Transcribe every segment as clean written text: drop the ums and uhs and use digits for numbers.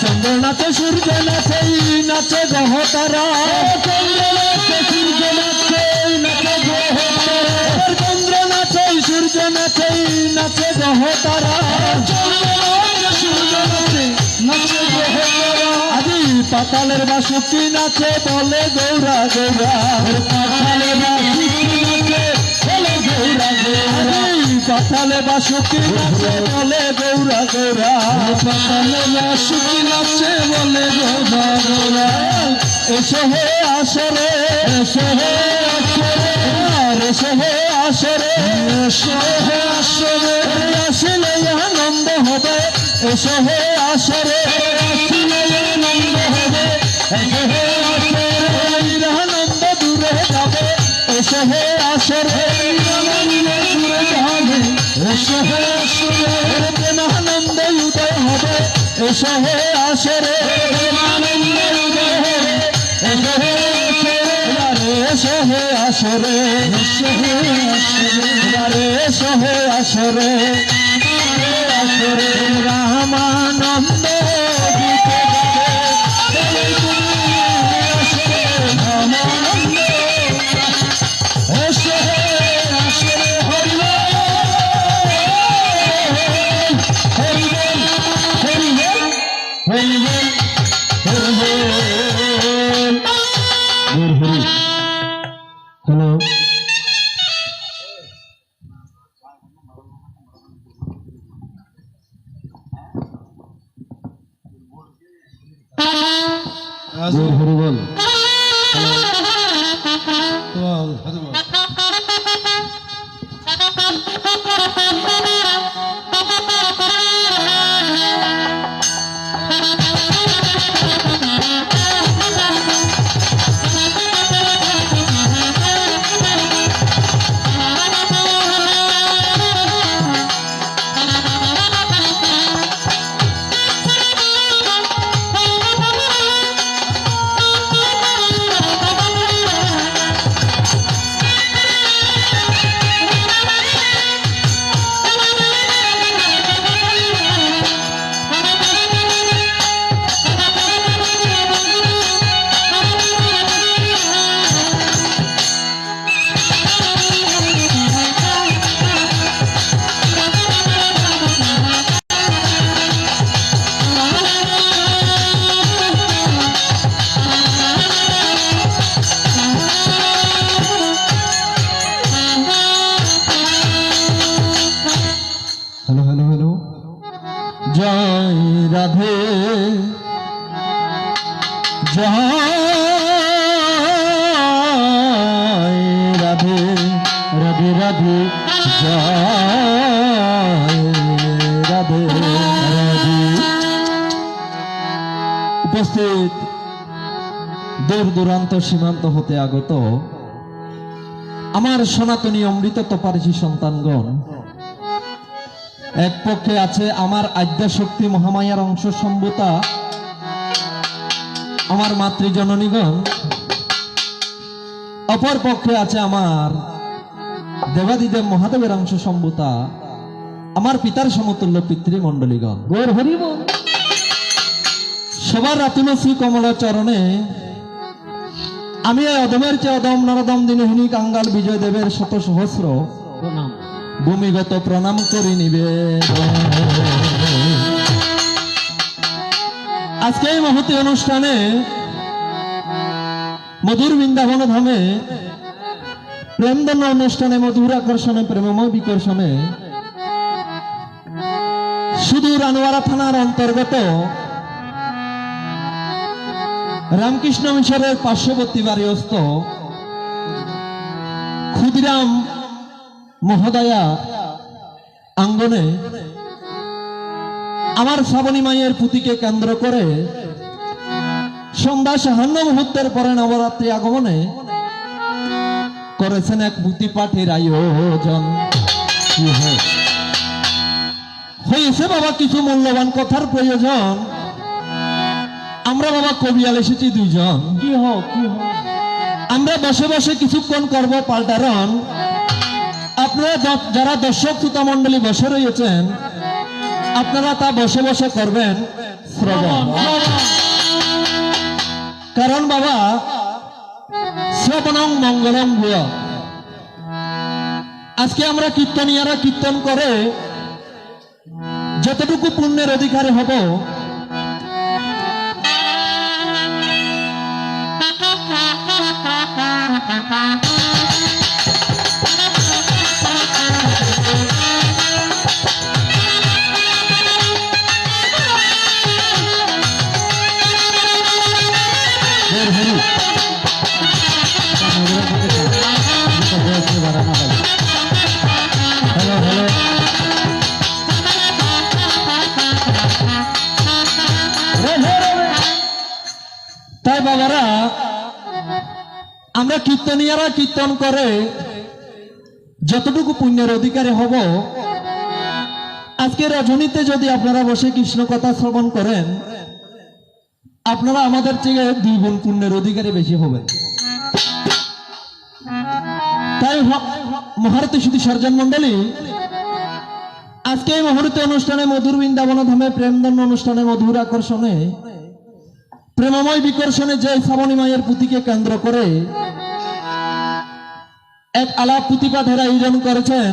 চন্দ্র নাচে সূর্য নাচে নাচে গ্রহ তারা চন্দ্র নাচে সূর্য নাচে নাচে গ্রহ তারা চন্দ্র নাচে সূর্য নাচে নাচে গ্রহ তারা চন্দ্র নাচে সূর্য নাচে নাচে গ্রহ তারা আদি পাতালের বাসুকি নাচে বলে গৌরা গৌরা পাতালের বাসুকি নাচে বলে গৌরা গৌরা পাতালে বাসুকি নাচে বলে গৌরা গৌরা পাতালে বাসুকি নাচে বলে গৌরা গৌরা এসো হে আসরে এসো হে আসরে এসো হে আসরে এসো হে আসরে আসলে আনন্দ হবে এসো হে আসরে আসলে আনন্দ হবে এসো হে আসরে আনন্দ দূরে যাবে এসো হে আসরে এসো হে আসরে প্রেমানন্দ উদয় হবে এসো হে আসরে প্রেমানন্দ উদয় হবে এসো হে এসো হে আসরে এসো হে আসরে এসো হে আসরে আসরে রামানন্দ গীতে গাবে আসরে রামানন্দ এসো হে আসরে হরি হ্যালো হরি বল রাধে জয় রাধে রাধে রাধে জয় রাধে রাধে। উপস্থিত দূর দূরান্ত সীমান্ত হতে আগত আমার সনাতনী অমৃত তপারসী সন্তানগণ, এক পক্ষে আছে আমার আদ্যা শক্তি মহামায়ার অংশ সম্ভূতা আমার মাতৃজননীগণ, অপর পক্ষে আছে আমার দেবাদিদেব মহাদেবের অংশ সম্ভূতা আমার পিতার সমতুল্য পিতৃমণ্ডলীগণ। সবার রাতুল শ্রী কমলা চরণে আমি অদমের চেয়ে অদম নরদম দিনহীনী কাঙ্গাল বিজয় দেবের শত সহস্র প্রণাম ভূমিগত প্রণাম করি নিবে। আজকে এই মহতী অনুষ্ঠানে মধুর বৃন্দাবন ধামে প্রেমদন্য অনুষ্ঠানে মধুর আকর্ষণে প্রেমময় বিকর্ষণে সুদূর আনোয়ারা থানার অন্তর্গত রামকৃষ্ণ মিশরের পার্শ্ববর্তী বাড়িস্থ ক্ষুদিরাম মহোদয়া আঙ্গনে আমার শ্রাবণী মায়ের পুঁতিকে কেন্দ্র করে সন্ধ্যা ৫৭ মুহূর্তের পরে নবরাত্রি আগমনে করেছেন এক পুঁতি পাঠের আয়োজন। হয়েছে বাবা কিছু মূল্যবান কথার প্রয়োজন। আমরা বাবা কবিয়াল এসেছি দুইজন, কি হোক আমরা বসে বসে কিছুক্ষণ করব পাল্টারণ। আপনারা যারা দর্শক শ্রোতা মন্ডলী বসে রয়েছেন আপনারা তা বসে বসে করবেন শ্রবণ। কারণ বাবা শ্রবণং মঙ্গলং ভূয়। আজকে আমরা কীর্তনিয়ারা কীর্তন করে যতটুকু পুণ্যের অধিকারী হব, তাই বাবারা আমরা কীর্তনিয়ারা কীর্তন করে যতটুকু পুণ্যের অধিকারী হব, আজকে রজনীতে যদি আপনারা বসে কৃষ্ণ কথা শ্রবণ করেন, আপনারা আমাদের থেকে 2 গুণ পুণ্যের অধিকারী বেশি হবেন। তাই মহারতী শুধু সর্জন মন্ডলী, আজকে এই মহারতী অনুষ্ঠানে মধুর বৃন্দাবন ধামে প্রেমদণ্ড অনুষ্ঠানে মধুর আকর্ষণে প্রেমময় বিকর্ষণে যে শ্রাবণী মায়ের পুঁথিকে কেন্দ্র করে এক আলাপ পুঁথিপাঠের আয়োজন করেছেন।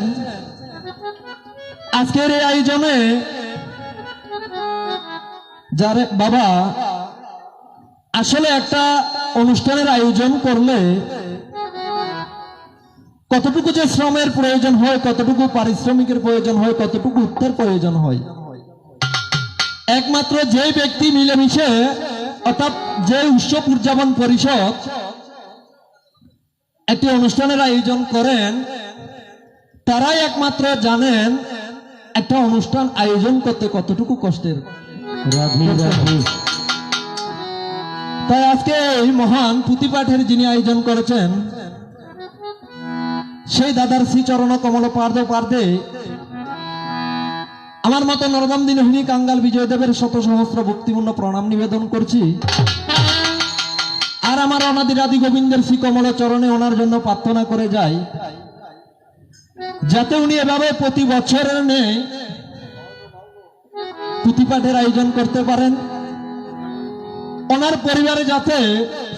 আজকের এই আয়োজনে যারে বাবা আসলে একটা অনুষ্ঠানের আয়োজন করলে কতটুকু যে শ্রমের প্রয়োজন হয়, কতটুকু পারিশ্রমিকের প্রয়োজন হয়, কতটুকু উত্তর প্রয়োজন হয়, একমাত্র যে ব্যক্তি মিলেমিশে অর্থাৎ যে উৎসব উদযাপন পরিষদ একটি অনুষ্ঠানের আয়োজন করেন, তারাই একমাত্র জানেন একটা অনুষ্ঠান আয়োজন করতে কতটুকু কষ্টের। তাই আজকে এই মহান পুঁথিপাঠের যিনি আয়োজন করেছেন, সেই দাদার শ্রীচরণ কমল পার্দে আমার মতো নরদাম দিনহিনী কাঙ্গাল বিজয়দেবের শত সহস্র ভক্তিপূর্ণ প্রণাম নিবেদন করছি। আর আমার অনাদির আদি গোবিন্দের শ্রী কমল চরণে ওনার জন্য প্রার্থনা করে যাই, যাতে উনি এভাবে প্রতি বছরের নেই পুঁথিপাঠের আয়োজন করতে পারেন, ওনার পরিবারে যাতে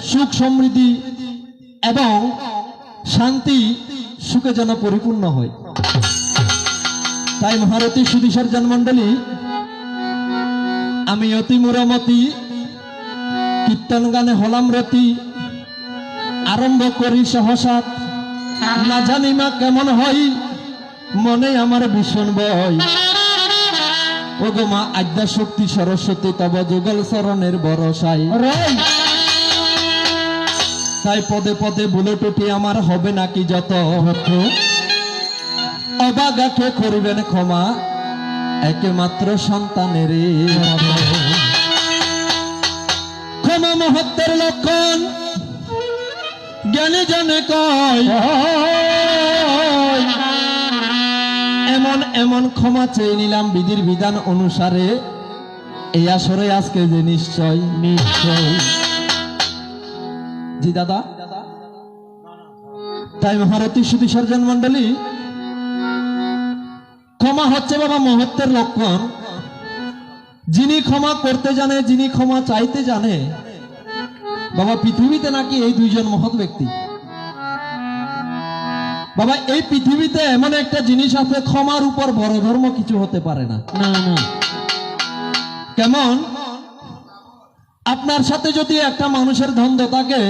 সুখ সমৃদ্ধি এবং শান্তি সুখে যেন পরিপূর্ণ হয়। তাই মহারতী সুধী সর্জন মন্ডলী, আমি অতি মুরমতি কীর্তন গানে হলাম রতি, আরম্ভ করি সহসা না জানি মা কেমন হয়, মনে আমার ভীষণ ভয়। ও গো মা আদ্যা শক্তি সরস্বতী তব যুগল চরণের ভরসায়। তাই পদে পদে বলে টুটি আমার হবে নাকি যত অবাগাকে করিবেন ক্ষমা একমাত্র সন্তানের ক্ষমা মহত্বের লক্ষণ জ্ঞানী জনে কয়, এমন এমন ক্ষমা চেয়ে নিলাম বিধির বিধান অনুসারে, এই আসরে আজকে যে নিশ্চয় নিশ্চয়। জি দাদা, তাই মহারতী সুধী সর্জন মন্ডলী, ক্ষমা হচ্ছে বাবা মহত্বের লক্ষণ। যিনি ক্ষমা করতে জানে, যিনি ক্ষমা চাইতে জানে, বাবা পৃথিবীতে নাকি এই 2 জন মহৎ ব্যক্তি। বাবা এই পৃথিবীতে এমন একটা জিনিস আছে, ক্ষমার উপর বড় ধর্ম কিছু হতে পারে না। কেমন? আপনার সাথে যদি একটা মানুষের দ্বন্দ্ব থাকে,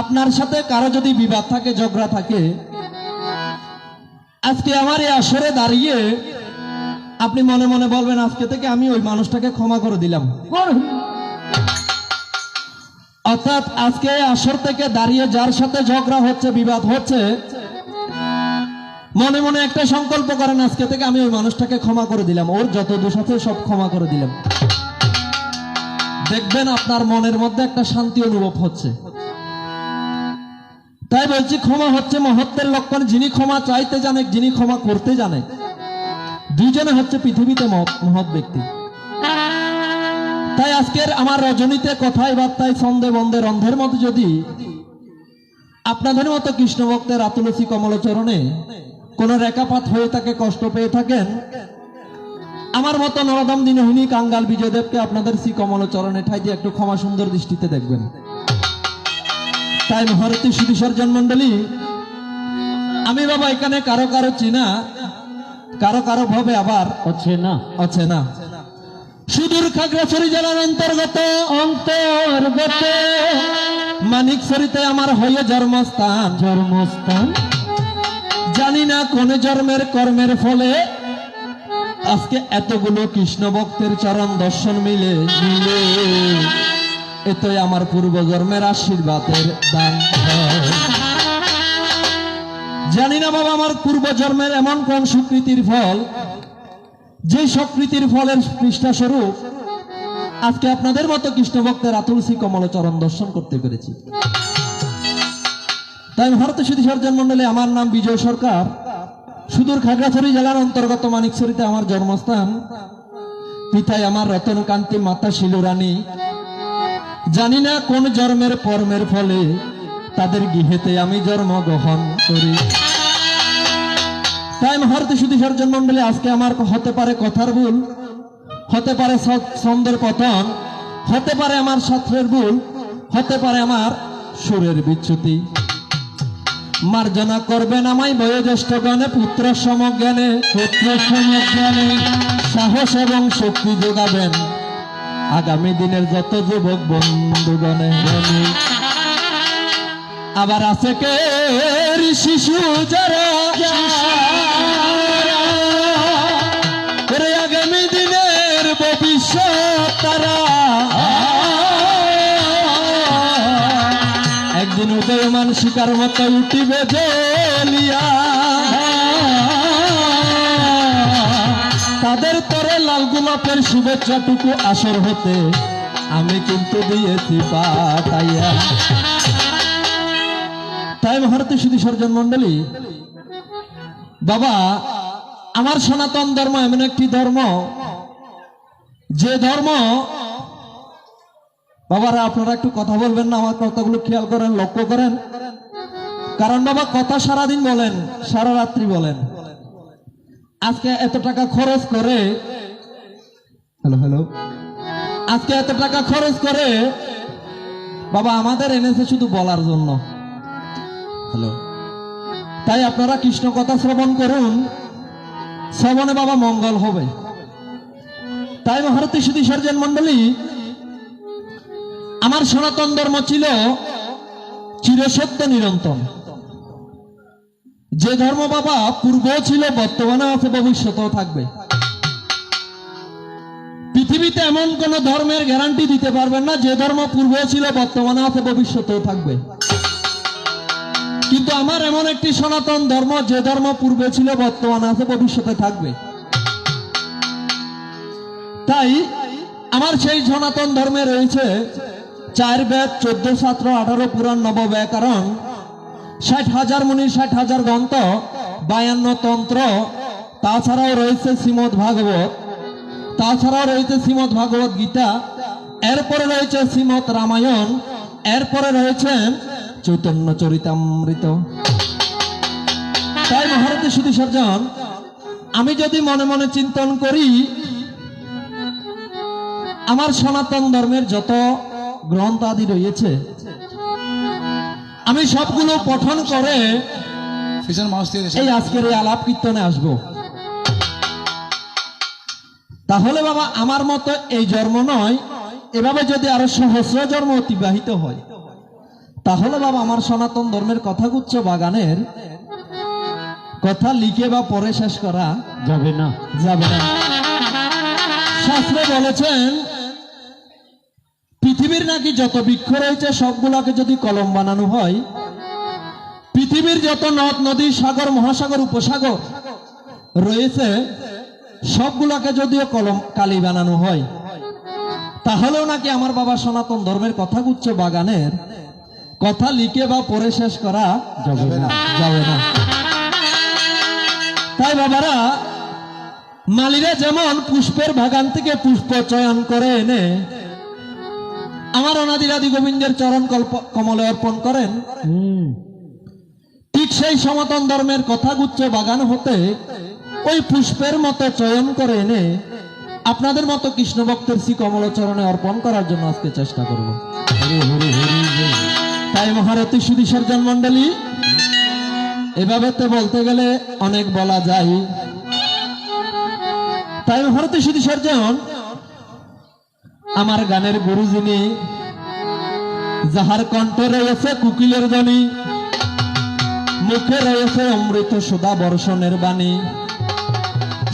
আপনার সাথে কারো যদি বিবাদ থাকে, ঝগড়া থাকে, আজকে আমার এই আসরে দাঁড়িয়ে আপনি মনে মনে বলবেন আজকে থেকে আমি ওই মানুষটাকে ক্ষমা করে দিলাম। অর্থাৎ আজকে আসর থেকে দাঁড়িয়ে যার সাথে ঝগড়া হচ্ছে, বিবাদ হচ্ছে, মনে মনে একটা সংকল্প করেন আজকে থেকে আমি ওই মানুষটাকে ক্ষমা করে দিলাম, ওর যত দোষ আছে সব ক্ষমা করে দিলাম। দেখবেন আপনার মনের মধ্যে একটা শান্তি অনুভব হচ্ছে। তাই বলছি ক্ষমা হচ্ছে মহত্বের লক্ষণ। যিনি ক্ষমা চাইতে জানে, যিনি ক্ষমা করতে জানে, 2 জনে হচ্ছে পৃথিবীতে মহৎ ব্যক্তি। তাই আজকের আমার রজনীতে কথায় বার্তায় ছন্দে বন্দে রন্ধের মধ্যে যদি আপনাদের মতো কৃষ্ণ ভক্তের আতুলসী কমল চরণে কোন রেখাপাত হয়ে থাকে, কষ্ট পেয়ে থাকেন, আমার মতো নরদম দিনহিনী কাঙ্গাল বিজয়দেবকে আপনাদের শ্রী কমল চরণে ঠাই দিয়ে একটু ক্ষমা সুন্দর দৃষ্টিতে দেখবেন। তাই মহারতী সুধী সর্জন মন্ডলী, আমি বাবা এখানে কারো কারো চিনা, কারো কারো ভাবে আবার অচেনা। সুদূর খাগড়াছড়ি জেলার অন্তর্গত মানিকছড়িতে আমার হয়ে জন্মস্থান। জানি না কোন জন্মের কর্মের ফলে আজকে এতগুলো কৃষ্ণ ভক্তের চরণ দর্শন মিলে এতই আমার পূর্ব জন্মের আশীর্বাদের দান। জানি না বাবা আমার পূর্ব জন্মের এমন কোন সুকৃতির ফল, যে সকৃতির ফলের পৃষ্ঠা স্বরূপ আজকে আপনাদের মতো কৃষ্ণ ভক্তের আতুল শ্রী কমল চরণ দর্শন করতে পেরেছি। তাই ভারত সুধী সর্জন মন্ডলী, আমার নাম বিজয় সরকার। সুদূর খাগড়াছড়ি জেলার অন্তর্গত মানিকছড়িতে আমার জন্মস্থান। পিতাই আমার রতন কান্তি, মাতা শিলুরানী। জানি না কোন জন্মের কর্মের ফলে তাদের গৃহেতে আমি জন্মগ্রহণ করি। তাই ভারতী সুধী সর্জন মন্ডলী, আজকে আমার হতে পারে কথার ভুল, হতে পারে ছন্দের পতন, হতে পারে আমার শাস্ত্রের ভুল, হতে পারে আমার সুরের বিচ্যুতি। মার্জনা করবেন আমায় বয়োজ্যেষ্ঠ গণে, পুত্র সমজ্ঞানে সাহস এবং শক্তি যোগাবেন আগামী দিনের যত যুবক বন্ধুগণে। আবার আছে কে শিশু যারা আগামী দিনের ভবিষ্যৎ তারা, একদিন উদয়মান শিকার মতো উঠিবে জ্বলিয়া। তাদের তরে লাল গোলাপের শুভেচ্ছাটুকু আসর হতে আমি কিন্তু দিয়েছি পাঠাইয়া। তাই ভারতী সুধী সর্জন মন্ডলী, বাবা আমার সনাতন ধর্ম এমন একটি ধর্ম, যে ধর্ম বাবারা আপনারা একটু কথা বলবেন না, আমার কথাগুলো খেয়াল করেন, লক্ষ্য করেন। কারণ বাবা কথা সারাদিন বলেন, সারা রাত্রি বলেন। আজকে এত টাকা খরচ করে আজকে এত টাকা খরচ করে বাবা আমাদের এনেছে শুধু বলার জন্য। তাই আপনারা কৃষ্ণ কথা শ্রবণ করুন, শ্রবণে বাবা মঙ্গল হবে। তাই ভারতী সুধী সর্জন মন্ডলী, আমার সনাতন ধর্ম ছিল চিরসত্য নিরন্তর। যে ধর্ম বাবা পূর্বেও ছিল, বর্তমানে আছে, ভবিষ্যতেও থাকবে। পৃথিবীতে এমন কোন ধর্মের গ্যারান্টি দিতে পারবেন না যে ধর্ম পূর্বেও ছিল, বর্তমানে আছে, ভবিষ্যতেও থাকবে। কিন্তু আমার এমন একটি সনাতন ধর্ম, যে ধর্ম পূর্বে ছিল, বর্তমানে আছে, ভবিষ্যতে থাকবে। তাই আমার সেই সনাতন ধর্মে রয়েছে 4 বেদ, 14 শাস্ত্র, 18 পুরাণ, 9 ব্যাকরণ, 60,000 মুনি, 60,000 গ্রন্থ, 52 তন্ত্র। তাছাড়াও রয়েছে শ্রীমদ ভাগবত, তাছাড়াও রয়েছে শ্রীমদ ভাগবত গীতা, এরপরে রয়েছে শ্রীমদ রামায়ণ, এরপরে রয়েছে চৈতন্য চরিতামৃত। তাই মহারতী সুধী সর্জন, আমি যদি মনে মনে চিন্তন করি, আমার সনাতন ধর্মের যত গ্রন্থ আদি রয়েছে আমি সবগুলো পঠন করে এই আজকের এই আলাপ কীর্তনে আসবো। তাহলে বাবা আমার মতো এই জন্ম নয়, এভাবে যদি আরো সহস্র জন্ম অতিবাহিত হয়, তাহলে বাবা আমার সনাতন ধর্মের কথাগুচ্ছ বাগানের কথা লিখে বা পড়ে শেষ করা যাবে না। শাস্ত্রে বলেছেন পৃথিবীর নাকি যত বৃক্ষ রয়েছে সবগুলাকে যদি কলম বানানো হয়, পৃথিবীর যত নদ নদী, সাগর, মহাসাগর, উপসাগর রয়েছে সবগুলাকে যদিও কলম কালি বানানো হয়, তাহলেও নাকি আমার বাবা সনাতন ধর্মের কথাগুচ্ছ বাগানের কথা লিখে বা পড়ে শেষ করা যাবে না। তাই বাবারা, মালিরা যেমন পুষ্পের বাগান থেকে পুষ্প চয়ন করে এনে আমার অনাদিরাদি গোবিন্দের চরণ কমলে অর্পণ করেন, ঠিক সেই সনাতন ধর্মের কথাগুচ্ছ বাগান হতে ওই পুষ্পের মতো চয়ন করে এনে আপনাদের মতো কৃষ্ণ ভক্তের শ্রী কমলচরণে অর্পণ করার জন্য আজকে চেষ্টা করব। তাই মহারথী সুধী সজ্জন মন্ডলী, এভাবে তো বলতে গেলে অনেক বলা যায়। তাই মহারথী সুধী সজ্জন আমার গানের গুরু, যিনি যাহার কণ্ঠে রয়েছে কুকিলের ধ্বনি, মুখে রয়েছে অমৃত সুধা বর্ষণের বাণী,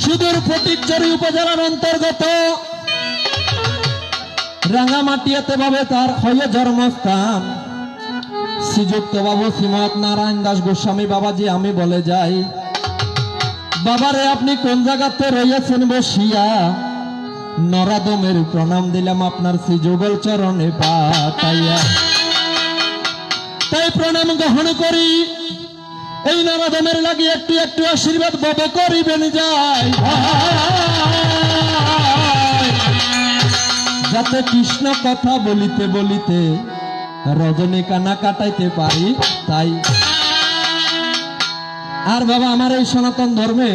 সুদূর ফটিকছড়ি উপজেলার অন্তর্গত রাঙামাটিয়াতে ভাবে তার হয়ে জন্মস্থান, শ্রীযুক্ত বাবু শ্রীমৎ নারায়ণ দাস গোস্বামী বাবাজি। আমি বলে যাই, বাবারে আপনি কোন জায়গাতে রয়েছেন বসিয়া, নরাদমের প্রণাম দিলাম আপনার শ্রীযুগল চরণে পাতাইয়া। তাই প্রণাম গ্রহণ করি, এই নরাদমের লাগি একটু একটু আশীর্বাদ বব করিবেন যাই, যাতে কৃষ্ণ কথা বলিতে বলিতে রজনী কানা কাটাইতে পারি। তাই আর বাবা, আমার এই সনাতন ধর্মে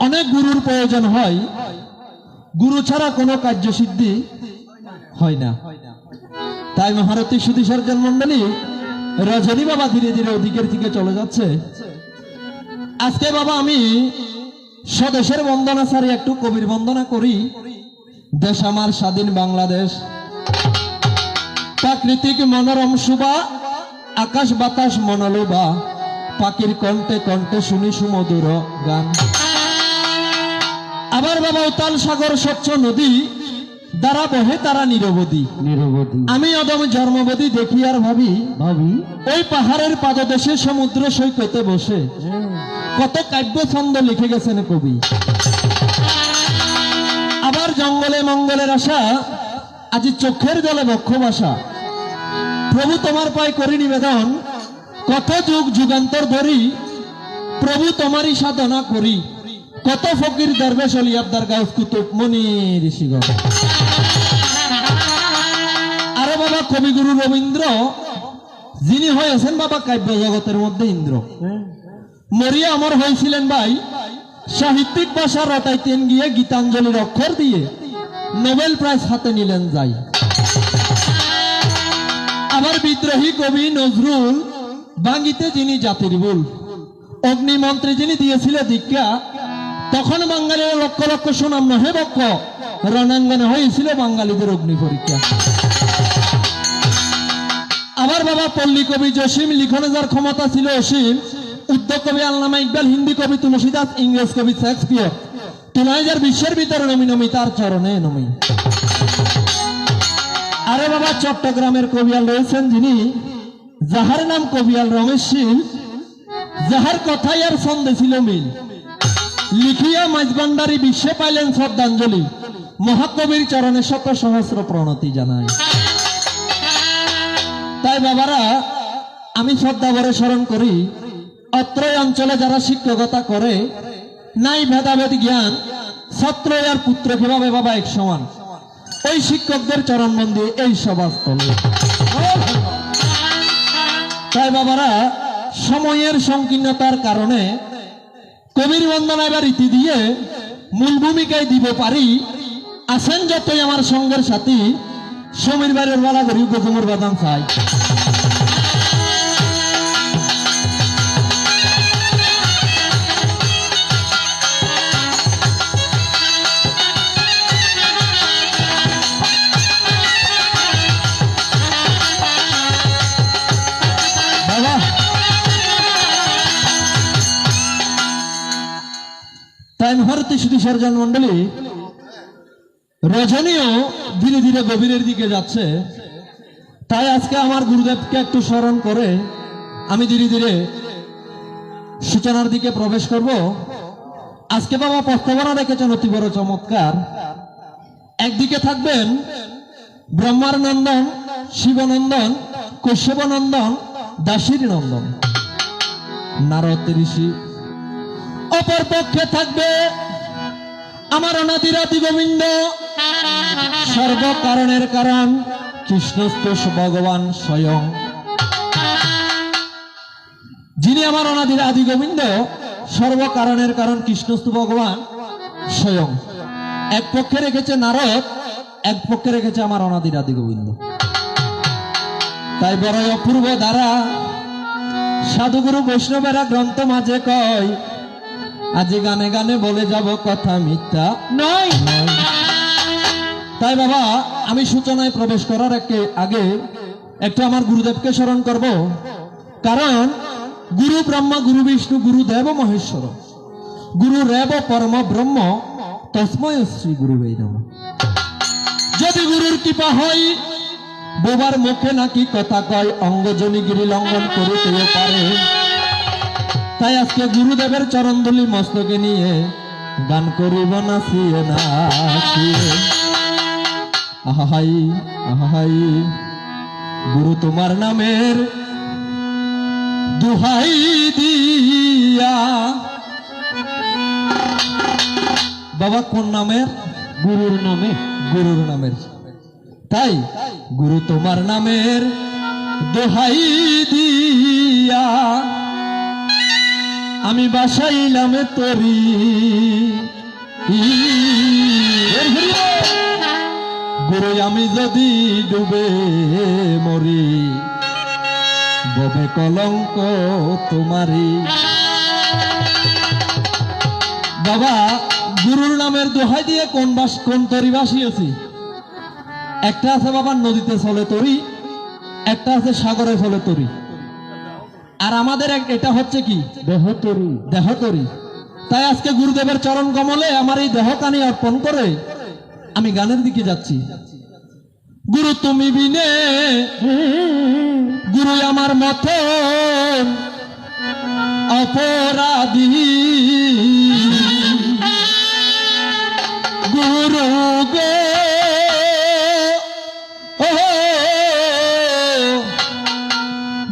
অনেক গুরুর প্রয়োজন হয়, গুরু ছাড়া কোনো কার্যসিদ্ধি হয় না। তাই মহারথী সুধী সজ্জন মন্ডলী, রজনী বাবা ধীরে ধীরে ওদিকের দিকে চলে যাচ্ছে। আজকে বাবা আমি স্বদেশের বন্দনা সারি একটু কবির বন্দনা করি। দেশ আমার স্বাধীন বাংলাদেশ, প্রাকৃতিক মনোরম শোভা, আকাশ বাতাস মনোলোভা, পাখির কণ্ঠে কণ্ঠে শুনি সুমধুর গান। আবার বাবা উতাল সাগর স্বচ্ছ নদী, দ্বারা বহে তারা নিরবধি। আমি অদম জন্মবধি দেখি আর ভাবি ওই পাহাড়ের পাদদেশে সমুদ্র সৈকতে বসে কত কাব্য ছন্দ লিখে গেছেন কবি। আবার জঙ্গলে মঙ্গলের আশা, আজি চোখের জলে বক্ষ বাসা। প্রভু তোমার পায়ে করি নিবেদন, কত যুগ যুগান্তর ধরি প্রভু তোমারই সাধনা করি। কত ফকির দরবেশ অলি আবদার গাউস কুতুব মনি ঋষিগণ। আরে বাবা, কবিগুরু রবীন্দ্র, যিনি হয়েছেন বাবা কাব্য জগতের মধ্যে ইন্দ্র, মরিয়া অমর হয়েছিলেন ভাই, সাহিত্যিক ভাষা রটাইতেন গিয়ে গীতাঞ্জলির অক্ষর দিয়ে নোবেল প্রাইজ হাতে নিলেন যাই। আবার বিদ্রোহী কবি নজরুল, ভাঙ্গিতে যিনি জাতির ভুল, অগ্নিমন্ত্রী যিনি দিয়েছিল দীক্ষা, তখন বাঙালির লক্ষ লক্ষ সুনাম নহে বক্ষ, রণাঙ্গনে হয়েছিল বাঙালিদের অগ্নি পরীক্ষা। আবার বাবা পল্লী কবি জসিম, লিখনে যার ক্ষমতা ছিল অসীম, উদ্যোগ কবি আল্লামা ইকবাল, হিন্দি কবি তুলসীদাস, ইংরেজ কবি শেক্সপিয়র, তুলাই যার বিশ্বের ভিতরে নমি নমি তার চরণে নমি। আরে বাবা চট্টগ্রামের কবিয়াল রয়েছেন যিনি, যাহার নাম কবিয়াল রমেশ শীল, যাহার কথাই আর ছন্দে ছিল মিল, লিখিয়া মাঝবান্ডারি বিশ্বে পাইলেন শ্রদ্ধাঞ্জলি, মহাকবির চরণে শত সহস্র প্রণতি জানাই। তাই বাবারা, আমি শ্রদ্ধা ভরে স্মরণ করি, অত্র অঞ্চলে যারা শিক্ষকতা করে, নাই ভেদাভেদ জ্ঞান, ছাত্র আর পুত্র কিভাবে বাবা এক সমান, ওই শিক্ষকদের চরণ মন্দির এই সভাস্থলে। তাই বাবারা, সময়ের সংকীর্ণতার কারণে কবির বন্দনা এবার রীতি দিয়ে মূল ভূমিকায় দিব পারি। আছেন যতই আমার সঙ্গের সাথী, সমীর বাড়ির বালা করি গজমর বাদাম চাই। তাই মহারথী সুধী সজ্জন মন্ডলী, রজনীও ধীরে ধীরে গভীরের দিকে যাচ্ছে। তাই আজকে আমার গুরুদেবকে একটু স্মরণ করে আমি ধীরে ধীরে সূচনার দিকে প্রবেশ করব। আজকে বাবা প্রস্তাবনা রেখেছেন অতি বড় চমৎকার। একদিকে থাকবেন ব্রহ্মার নন্দন, শিবনন্দন, কশ্যপ নন্দন, দাসীর নন্দন, নারদ ঋষি। অপর পক্ষে থাকবে আমার অনাদিরাদি গোবিন্দ, সর্বকারণের কারণ কৃষ্ণস্তুষ ভগবান স্বয়ং, যিনি আমার অনাদিরাদি গোবিন্দ, সর্বকারণের কারণ কৃষ্ণস্তু ভগবান স্বয়ং। এক পক্ষে রেখেছে নারদ, এক পক্ষে রেখেছে আমার অনাদির আদি গোবিন্দ। তাই বড় অপূর্ব দ্বারা সাধুগুরু বৈষ্ণবেরা গ্রন্থ মাঝে কয়, আজি গানে গানে বলে যাব কথা মিথ্যা নয়। তাই বাবা, আমি সূচনায় প্রবেশ করার আগে একটু আমার গুরুদেবকে স্মরণ করব। কারণ গুরু ব্রহ্মা গুরু বিষ্ণু গুরুদেব মহেশ্বর, গুরু রেব পরম ব্রহ্ম, তস্মৈ শ্রী গুরুবে নমঃ। যদি গুরুর কৃপা হয়, বোবার মুখে নাকি কথা কয়, অঙ্গজনী গিরি লঙ্ঘন করিতেও পারে। তাই আজকে গুরুদেবের চরণধুলি মস্তকে নিয়ে গান করিব নাচিয়ে নাচিয়ে। আহাই আহাই গুরু তোমার নামের দুহাই দিয়া। বাবা কোন নামের? গুরুর নামে, গুরুর নামের। তাই গুরু তোমার নামের দোহাই দিয়া আমি বাসাইলাম তরি। গুরু আমি যদি ডুবে মরি, ববে কলঙ্ক তোমারি। বাবা গুরুর নামের দোহাই দিয়ে কোন তরি বাসিয়েছি? একটা আছে বাবা নদীতে চলে তরি, একটা আছে সাগরে চলে তরি, আর আমাদের এটা হচ্ছে কি দেহতরি, দেহতরি। তাই আজকে গুরুদেবের চরণ কমলে আমার এই দেহকানি অর্পণ করে আমি গানের দিকে যাচ্ছি। গুরু তুমি বিনে গুরু আমার মতন অপরাধী, গুরু গো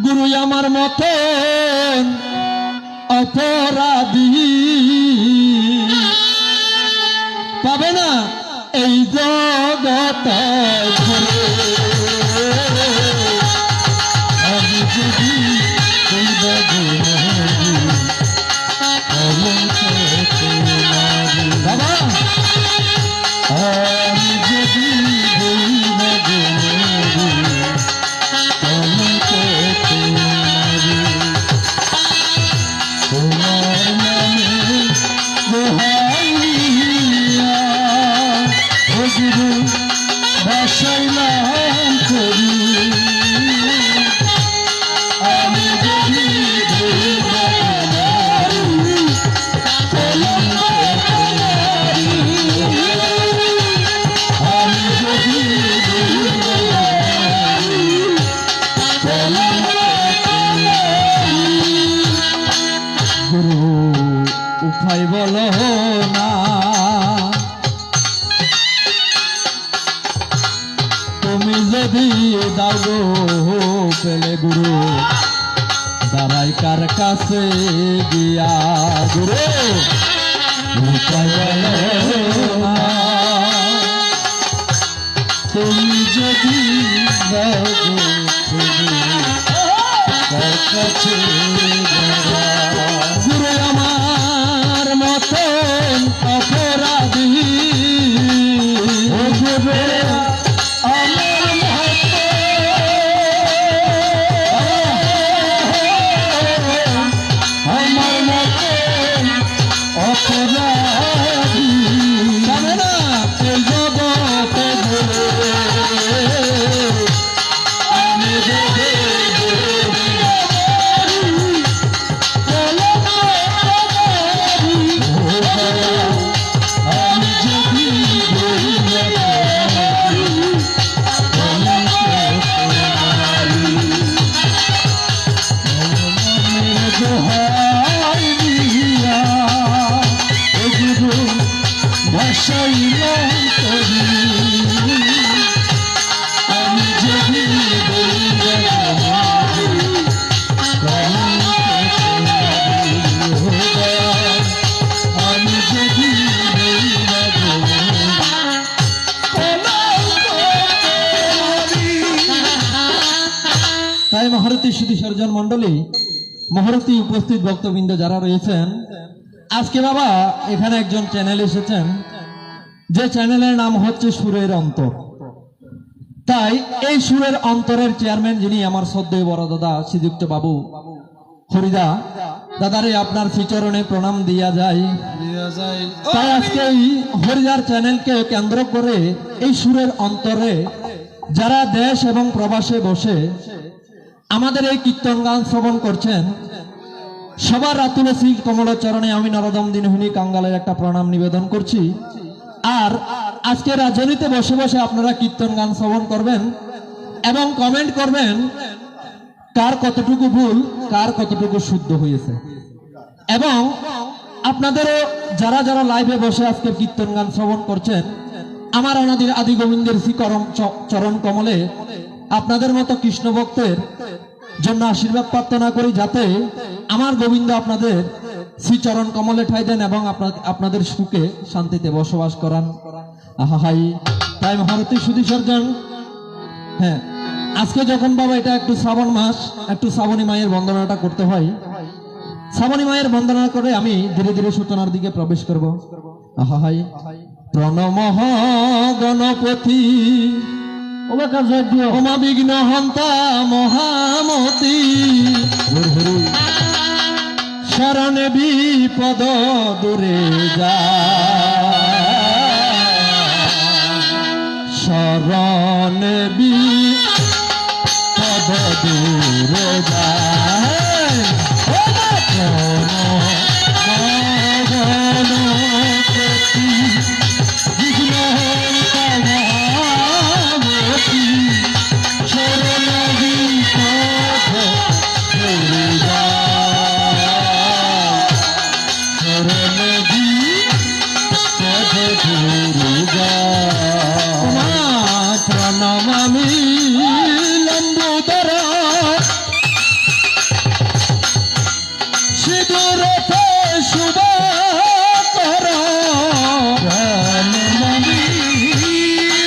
গুরু আমার মতন অপরাধী পাবে না এই জগত। আমি যদি বাবা, আমি যদি তোমার নামে গুরু বাসাইলাম করি। আমি যদি গুরু উপায় বলো না, তুমি যদি দাও গো পেলে গুরু দাঁড়াই কার কাছে গিয়া। গুরু উপায় বলো না, তুমি যদি দাও গো কার কাছে গিয়া। গুরু আমার মতন অপরাধী, গুরু আমার মতন অপরাধী জানে না এই জগতে আমি তাই মহারতী সুধী সর্জন মন্ডলী, মহারতী উপস্থিত ভক্তবৃন্দ যারা রয়েছেন, আজকে বাবা এখানে একজন চ্যানেল এসেছেন, যে চ্যানেলের নাম হচ্ছে সুরের অন্তর। তাই এই সুরের অন্তরের চেয়ারম্যান যিনি আমার শ্রদ্ধেয় বড় দাদা শ্রীযুক্ত বাবু হরিদা দাদারে আপনার শ্রীচরণে প্রণাম দিয়া যায়। তাই আজকে এই হরিদার চ্যানেলকে কেন্দ্র করে এই সুরের অন্তরে যারা দেশ এবং প্রবাসে বসে আমাদের এই কীর্তন গান শ্রবণ করছেন সবার রাতুলে শ্রী কমলচরণে আমি নরদম দিনহীনী কাঙ্গালের একটা প্রণাম নিবেদন করছি। আর আজকে রাজনীতিতে বসে বসে আপনারা কীর্তন গান শ্রবণ করবেন এবং কমেন্ট করবেন কার কতটুকু ভুল কার কতটুকু শুদ্ধ হয়েছে। এবং আপনাদেরও যারা যারা লাইভে বসে আজকে কীর্তন গান শ্রবণ করছেন আমার অনাদির আদি গোবিন্দের শ্রী চরণ কমলে আপনাদের মতো কৃষ্ণ ভক্তের জন্য আশীর্বাদ প্রার্থনা করি যাতে আমার গোবিন্দ আপনাদের শ্রীচরণ কমলে ঠাই দেন এবং আপনাদের সুখে শান্তিতে বসবাস করান। আহাই তাই মহারতী সুধী সর্জন। হ্যাঁ, আজকে যখন বাবা এটা একটু শ্রাবণ মাস, একটু শ্রাবণী মায়ের বন্দনাটা করতে হয়। শ্রাবণী মায়ের বন্দনা করে আমি ধীরে ধীরে সূচনার দিকে প্রবেশ করব। আহাই প্রণমঃ গণপতি ওমা বিঘ্ন হন্তা মহামতি শরণে বিপদ দূরে যা শরণে বিপদ দূরে যা প্রণমামি লম্বোদর সিঁদুরতে শুভ কর প্রণমামি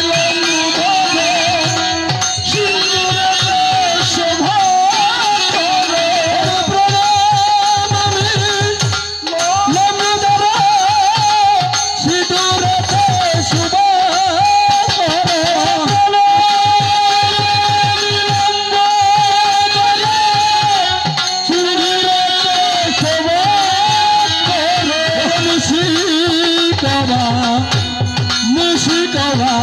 লম্বোদর সিঁদুরতে শুভ কর প্রণমামি লম্বোদর সিঁদুরতে শুভ মুশিকবা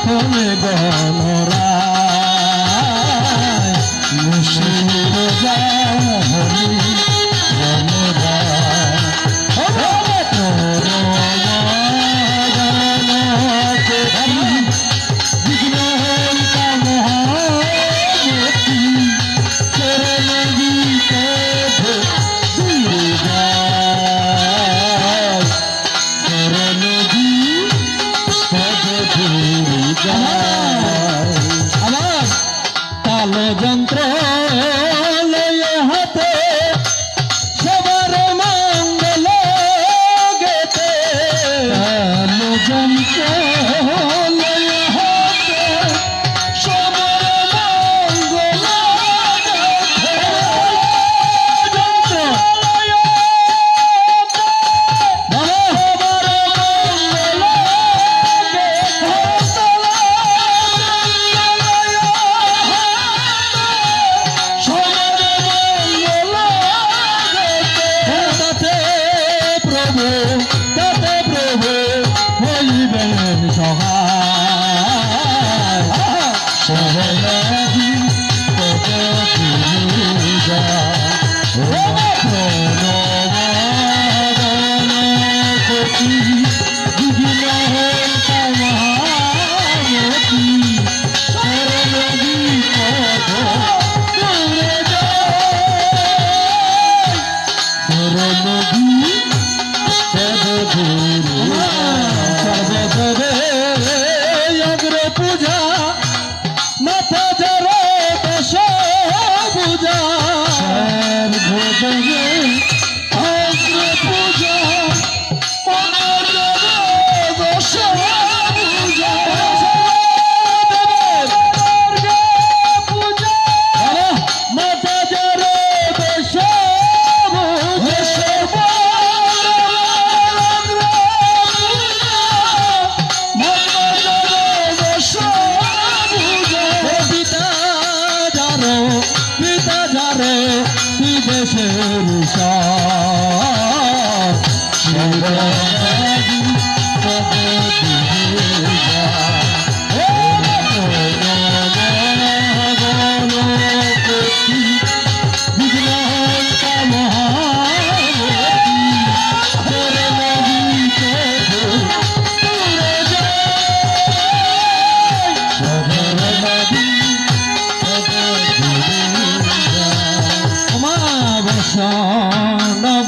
তুমি গণরা মুশিকবা হরি গণরা আমার কালো যন্ত্র লয়ে হাতে সবার মঙ্গল গেতে কালো যন্ত্র লয়ে হাতে সবার মঙ্গল গেতে যন্ত্র দেশের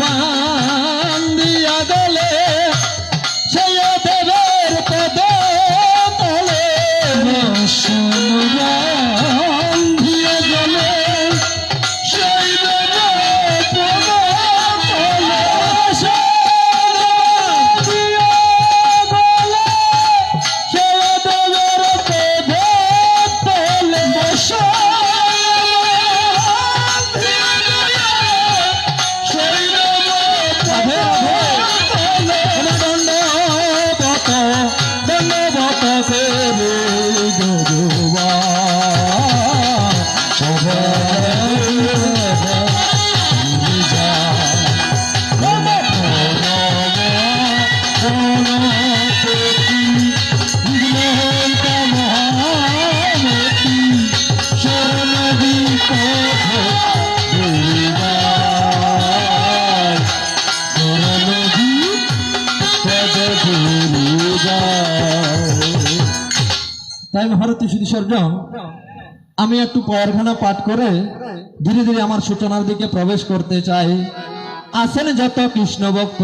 বান্দিয়া গলে সেই দেবের পদ তলে বান্দিয়া গলে সেই দেবের পদ তলে সেই দেবের পদ তলে বসা তাই ভারতীয় সুদীশ্বরজন আমি একটু পয়ারখানা পাঠ করে ধীরে ধীরে আমার সূচনার দিকে প্রবেশ করতে চাই। আসেন যত কৃষ্ণ ভক্ত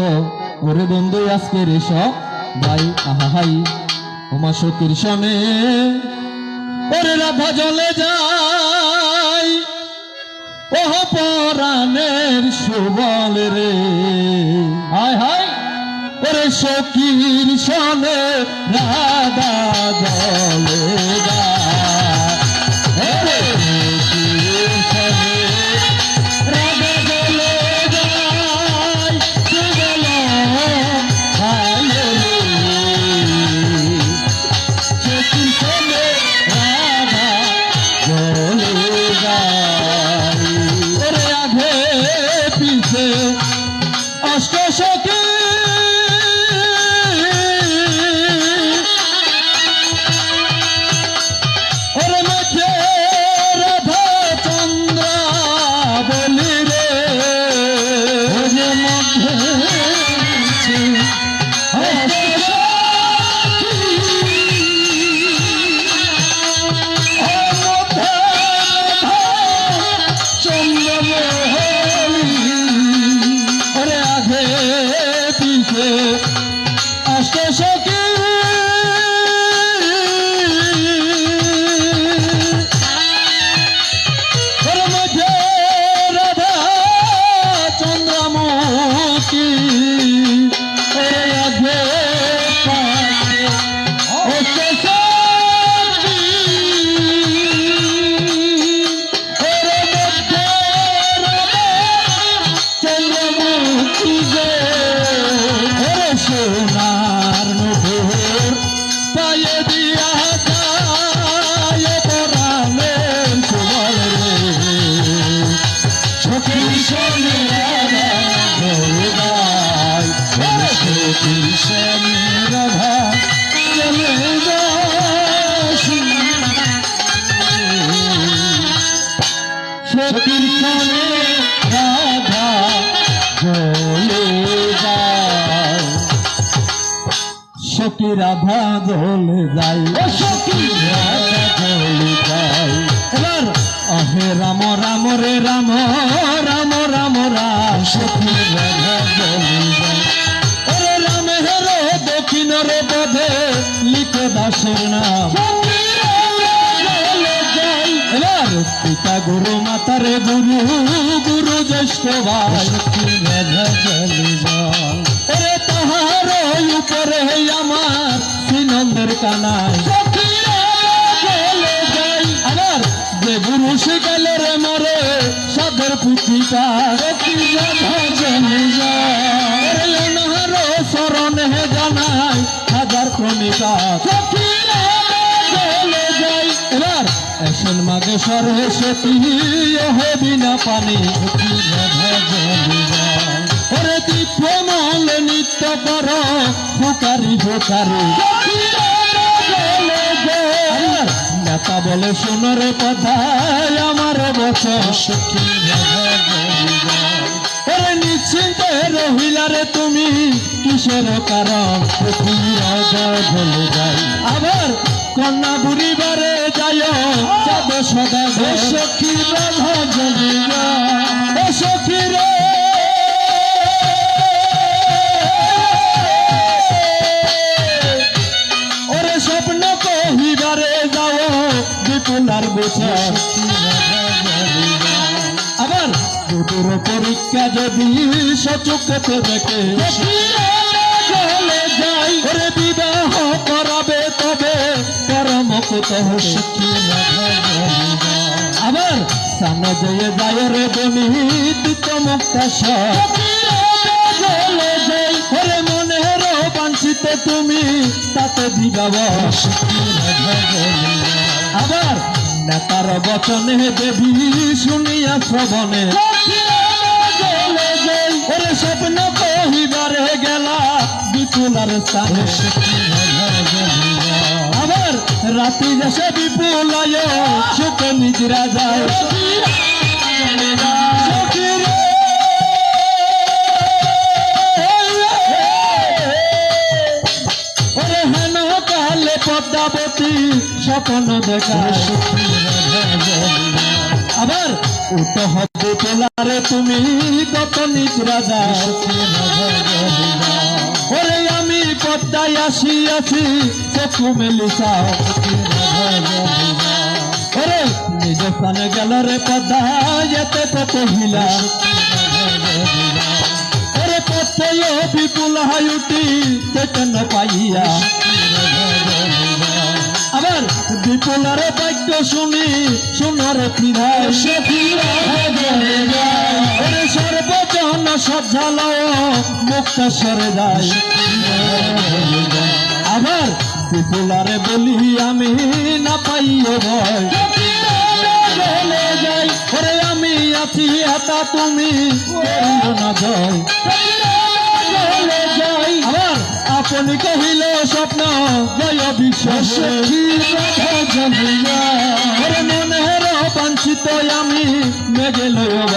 ওরে বন্ধু আজকে রেশ ভাই আহাই ওমা সতীর সনে ওরে রাধা জলে যাই ওহ পরাণের সুবল রে হায় হায় ওরে সখীর সনে রাধা জলে অষ্টসখী ওরে মধ্যে রাধা চন্দ্রা বলি রে ওরে মধ্যে অষ্টসখী ওর মধ্যে রাধা চন্দ্রমুখী আগে সোনার নূপুর পায়ে দিয়া যায় পরাণের সুবল রে সখীর সনে রাধা জলে যায় সখীর সনে রাধা জলে যায় সখীর সনে রাধা জলে যায় সখী রাধা জলে যাই সখী রাধা জলে যাই এবার অহে রাম রাম রে রাম রাম রাম রাম সখী রাধা জলে যাই ওরে রাম হেরো দক্ষিণ রে পদে লিখে দাসের নাম এবার পিতা গুরু মাতা রে গুরু গুরু জ্যেষ্ঠ ভাই সখী রাধা জলে যাই ওরে তাহার উপরে আমার শ্রীনন্দের কানায় আবার যে গুরু সে গেল রে মরে সাধের পুত্রিকা শরণে জানাই হাজার ক্রমিকা এবার এসন মাগে সরস্বতী হে বিনা পানি ওরে দীপমল নিত্য কর ফুকারি ফুকারি নেতা বলে সোনার কথায় আমার বছর ওরে নিশ্চিন্তে রহিলারে তুমি কিসের কারণ ভুলে যাই আবার কন্যা বুড়িবারে যায় চাঁদ সদা সখী রাধা জলিয়া সখী রে ওরে স্বপ্ন কহিবারে যাও বিপুলার বোঝা আবার দুটোর পরীক্ষা যদি সচক্ষে দেখে চলে যাই ওরে বিবাহ করাবে তবে পরমকুত সখী আবার সান জয়ে যায় রে বনি তিত মুক্তা চলে যাই ওরে মনের বাঞ্ছিত তুমি তাতে দিবাব আবার নেতার বচনে দেবী শুনিয়া শ্রবণে ওরে স্বপ্ন কহিবারে গেলা বিপুলার স্থানে আবার রাতি দেশে বিপুলায় সুখ নিজরা যায় ওরে হেন কালে পদ্মাবতী স্বপ্ন দেখায় আবার উঠ হবে তোলারে তুমি কত নিদ্রা যাও ওরে আমি পদ্মায় আসিয়াছি চক্ষু মেলিসাও ওরে নিজ স্থানে গেল রে পদ্মা যেতে কত হিলা ওরে পথেয় বিপুল হয় উঠি চেতন পাইয়া আবার বিপুলার বাক্য শুনি সোনার ফিরায় সর্বজন সজ্জালয় মুক্তেশ্বরে যায় আবার বিপুলারে বলি আমি না পাইও ভয় যাই ওরে আমি আছি এটা তুমি না জয় আবার আপনি কহিল স্বপ্ন জয় বিশ্বাস মনের বাঞ্ছিত আমি মেঘে লব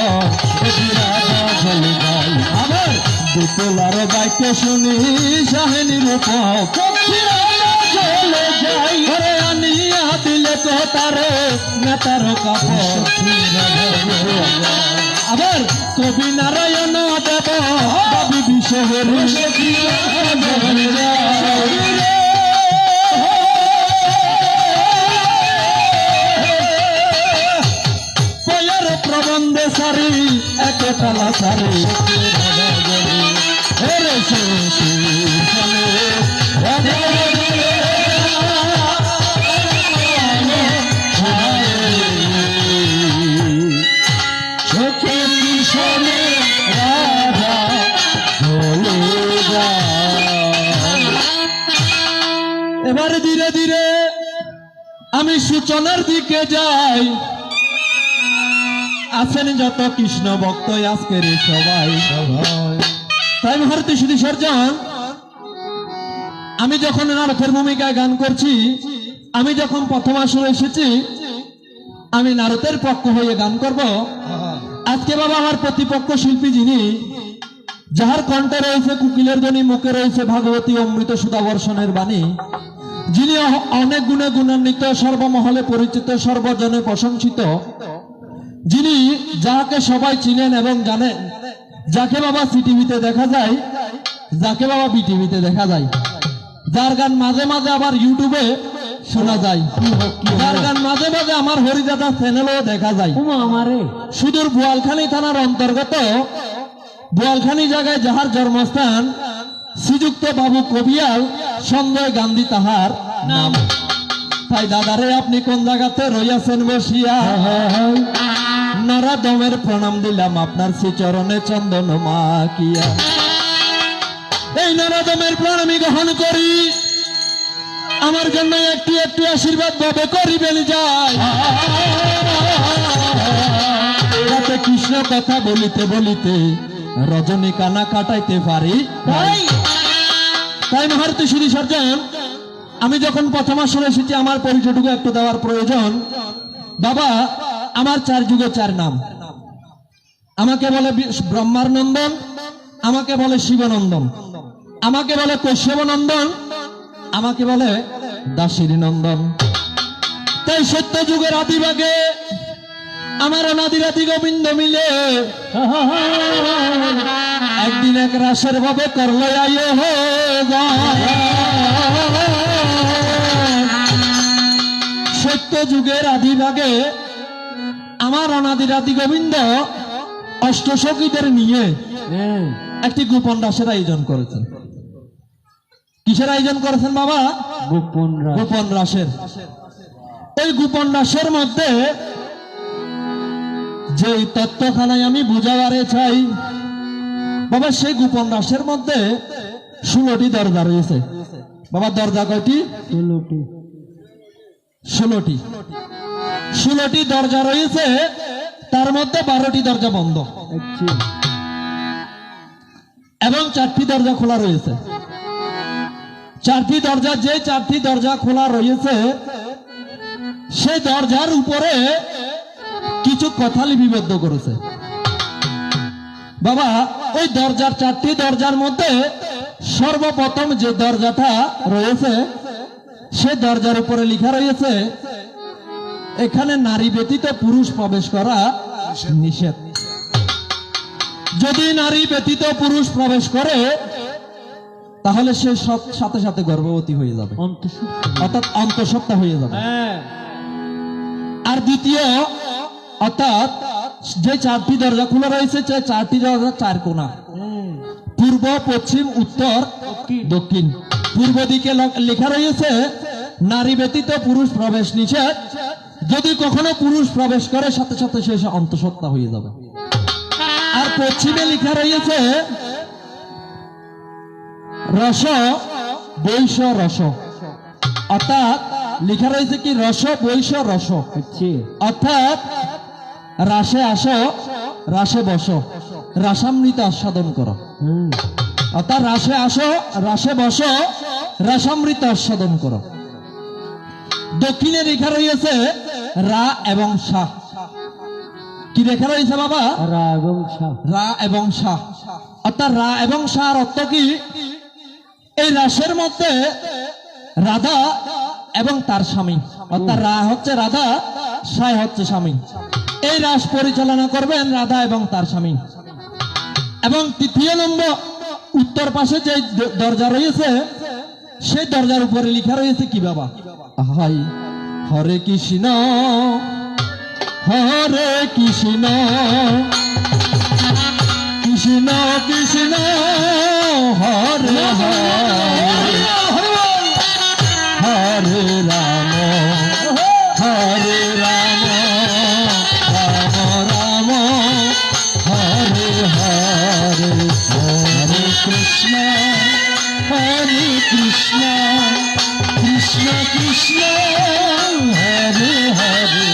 আবার বিপুলার বাক্য শুনি সাহেনির চলে যাই ঘরে আনিয়া দিলে তো তারে নেতার কাপড় আবার কবি নারায়ণ দেব কবি বিশ্বরের পয়ের প্রবন্ধে সারি একতলা সারি হেরে সখী এবার ধীরে ধীরে আমি সূচনার দিকে যাই আছেন যত কৃষ্ণ ভক্ত আজকের সবাই তাই ভারতী শুধু সর্জন আমি যখন নারদের ভূমিকায় গান করছি আমি যখন প্রথম আসরে এসেছি আমি নারদের পক্ষ হয়ে গান করব আজকে বাবা আমার প্রতিপক্ষ শিল্পী যিনি যাহার কণ্ঠে রয়েছে কুকিলের ধ্বনি মুখে রয়েছে ভাগবতী অমৃত সুধাবর্ষণের বাণী যিনি অনেক গুণে গুণান্বিত সর্বমহলে পরিচিত সর্বজনে প্রশংসিত যিনি যাকে সবাই চিনেন এবং জানেন যাকে বাবা সিটিভিতে দেখা যায় যাকে বাবা বিটিভিতে দেখা যায় যার গান মাঝে মাঝে আবার ইউটিউবে শোনা যায় যার গান মাঝে মাঝে আমার হরিদাদা চ্যানেলেও দেখা যায় সুদূর বোয়ালখালী থানার অন্তর্গত বোয়ালখালী জায়গায় যাহার জন্মস্থান শ্রীযুক্ত বাবু কবিয়াল সঞ্জয় গান্ধী তাহার নাম তাই দাদারে আপনি কোন জায়গাতে রইয়াছেন বসিয়া নরাদমের প্রণাম দিলাম আপনার শ্রীচরণে চন্দন মাকিয়া এই নরাদমের প্রণাম আমি গ্রহণ করি আমার জন্য একটু একটু আশীর্বাদ ভাবে করিবেন যায়। যাতে কৃষ্ণ কথা বলিতে বলিতে রজনী কানা কাটাইতে পারি। তাই মহারতী শ্রী সর্জন, আমি যখন প্রথম আসরে এসেছি আমার পরিচয়টুকু একটু দেওয়ার প্রয়োজন। বাবা, আমার 4 যুগে 4 নাম। আমাকে বলে ব্রহ্মার নন্দন, আমাকে বলে শিবনন্দন, আমাকে বলে কৈশব নন্দন, আমাকে বলে দাসীর নন্দন। তাই সত্য যুগের আদিভাগে আমার অনাদিরাদি গোবিন্দ মিলে একদিন এক রাসের ভাবে করল সত্য যুগের আদিভাগে আমার অনাদিরাদি গোবিন্দ অষ্টসখীদের নিয়ে একটি গোপন রাসের আয়োজন করেছেন। কিসের আয়োজন করেছেন বাবা? গোপন রাসের। ওই গোপন রাসের মধ্যে যে তত্ত্বখানায় আমি বুঝাবারে চাই বাবা, সেই গোপন রাসের মধ্যে 16টি দরজা রয়েছে। বাবা, দরজা কয়টি? 16টি দরজা রয়েছে, তার মধ্যে 12টি দরজা বন্ধ এবং 4টি দরজা খোলা রয়েছে। 4টি দরজা, যে 4টি দরজা খোলা রয়েছে সেই দরজার উপরে কিছু কথা লিপিবদ্ধ করেছে। বাবা, ওই দরজার 4টি দরজার মধ্যে সর্বপ্রথম যে দরজাটা রয়েছে সে দরজার উপরে লেখা রয়েছে, এখানে নারী ব্যতীত পুরুষ প্রবেশ করা নিষেধ। যদি নারী ব্যতীত পুরুষ প্রবেশ করে তাহলে সে সাথে সাথে গর্ভবতী হয়ে যাবে, অর্থাৎ অন্তঃসত্ত্বা হয়ে যাবে। আর দ্বিতীয়, অর্থাৎ যে 4টি দরজা খোলা রয়েছে, 4টি দরজা 4 কোণা, পূর্ব, পশ্চিম, উত্তর, দক্ষিণ। পূর্ব দিকে লেখা রয়েছে নারী ব্যতীত পুরুষ প্রবেশ নিষেধ। যদি কখনো পুরুষ প্রবেশ করে সাথে সাথে সে অন্তঃসত্ত্বা হয়ে যাবে। আর পশ্চিমে লেখা রয়েছে রস বৈশ রস, অর্থাৎ লেখা রয়েছে কি রস বৈশ রস, অর্থাৎ রাসে আসো রাসে বসো, রাসামৃত আস্বাদন করো। অর্থাৎ রাসে আসো রাসে বসো, রাসামৃত আস্বাদন করো। দক্ষিণে লেখা রয়েছে রা এবং সা। কি লেখা রয়েছে বাবা? রা এবং সা। রা এবং সা, অর্থাৎ রা এবং সার অর্থ কি? এই রাসের মধ্যে রাধা এবং তার স্বামী, অর্থাৎ রা হচ্ছে রাধা, সায় হচ্ছে স্বামী। এই রাস পরিচালনা করবেন রাধা এবং তার স্বামী। এবং 3য় নম্বর উত্তর পাশে যে দরজা রয়েছে সেই দরজার উপরে লেখা রয়েছে কি বাবা? হাই হরে কৃষ্ণ হরে কৃষ্ণ কৃষ্ণ কৃষ্ণ হরে হরে হরে রাম হরে রাম রাম রাম হরে হরে হরে কৃষ্ণ কৃষ্ণ কৃষ্ণ কৃষ্ণ হরে হরে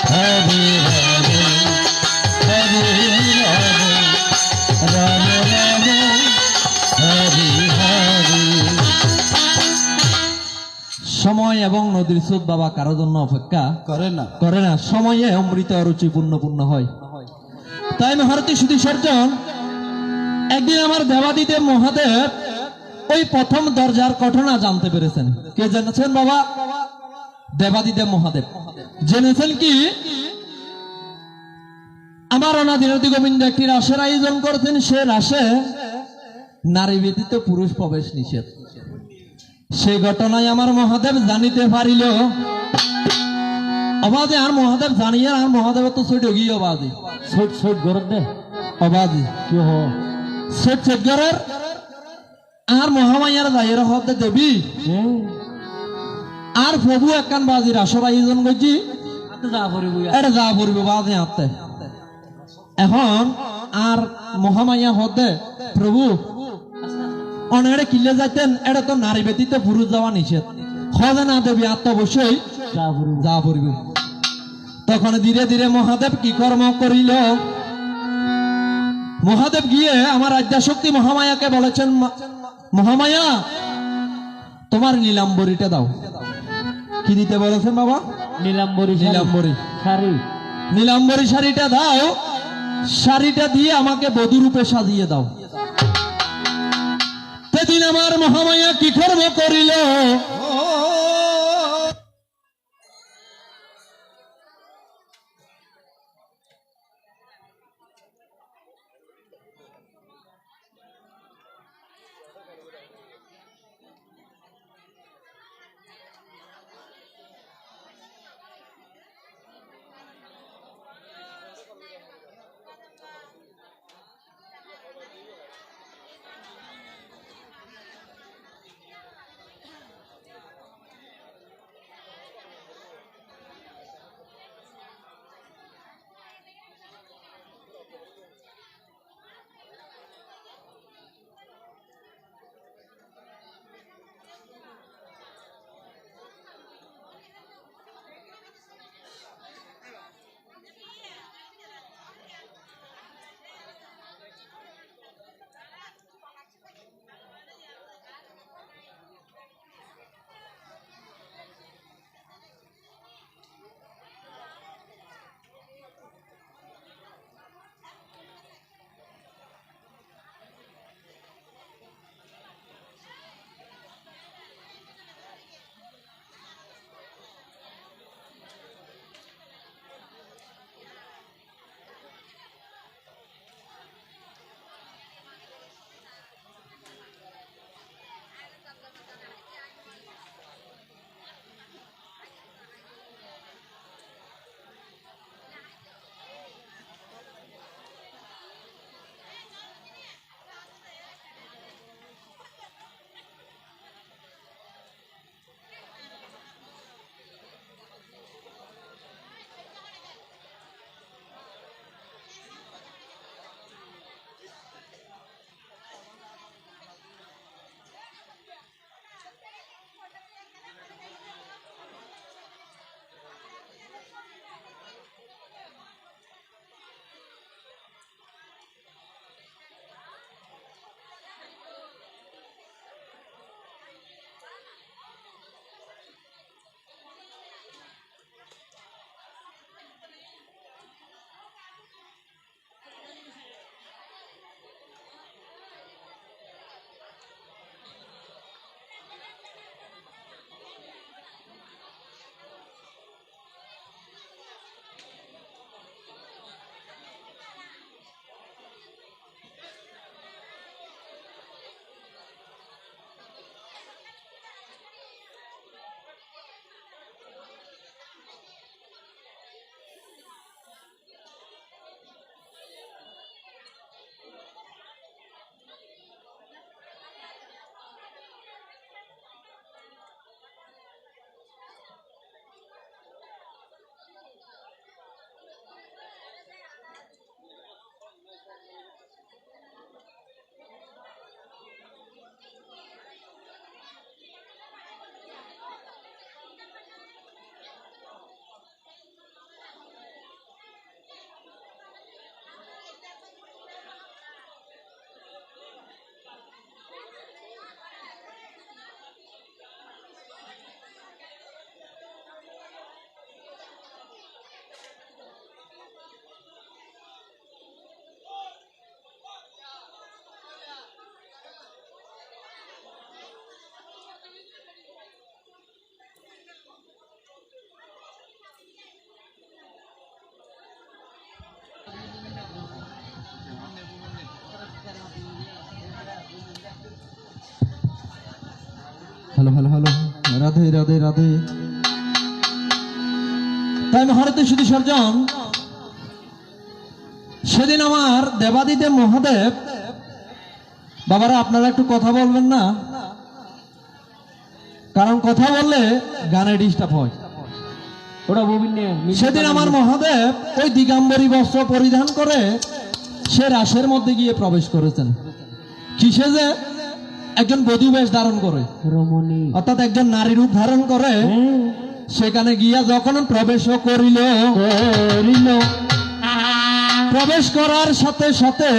হরে হরে হরে হরে রাম রাম হরে হরে। সময় এবং নদীর স্রোত বাবা কারোর জন্য অপেক্ষা করে না। সময়ে অমৃত রুচি পূর্ণ হয়। তাই মহারতী সুধী সর্জন, একদিন আমার দেবাদিদেব মহাদেব ওই প্রথম দরজার ঘটনা জানতে পেরেছেন। কে জেনেছেন বাবা? দেবাদিদেব মহাদেব জেনেছেন কি আমার অনাদিরাদি গোবিন্দ একটি রাসের আয়োজন করেছেন, সে রাসে নারী ব্যতীত পুরুষ প্রবেশ নিষেধ। সেই ঘটনায় আমার মহাদেব জানিতে পারিল। অবাধে আর মহাদেব জানিয়ে আর মহাদেব তো ছুট গিয়ে অবাধে ছুট গরত দে অবাধে কি হ ছুট গরের আর মহামায়ার দায়ের হতে দেবী আর প্রভু একখান বাজির আসর আয়োজন করছি, এটা যা পড়িব বাজে হাতে। এখন আর মহামায়া হতে প্রভু অনারে কিলে যাইতেন, এটা তো নারী ব্যতীত পুরুষ যাওয়া নিষেধ। খজা না দেবী আত্ম অবশ্যই যা পড়িব। তখন ধীরে ধীরে মহাদেব কি কর্ম করিল, মহাদেব গিয়ে আমার আদ্যাশক্তি মহামায়াকে বলেছেন, মহামায়া তোমার নীলাম্বরীটা দাও। কি দিতে বলেছেন বাবা? নীলাম্বরী নীলাম্বরী শাড়ি। নীলাম্বরী শাড়িটা দাও, শাড়িটা দিয়ে আমাকে বধূ রূপে সাজিয়ে দাও। সেদিন আমার মহামায়া কি কর্ম করিল, hello hello hello, Radhe Radhe Radhe. তাই মহারথী শুধু সর্জন, সেদিন আমার দেবাদিদেব মহাদেব, বাবারা আপনারা একটু কথা বলবেন না, কারণ কথা বললে গানে ডিস্টার্ব হয়। সেদিন আমার মহাদেব ওই দিগম্বরী বস্ত্র পরিধান করে সে রাসের মধ্যে গিয়ে প্রবেশ করেছেন। কিসে যে একজন বধূ বেশ ধারণ করে, রমণী অর্থাৎ একজন নারী রূপ ধারণ করে। সেখানে গিয়া যখন প্রবেশ করিল, প্রবেশ করার সাথে সাথে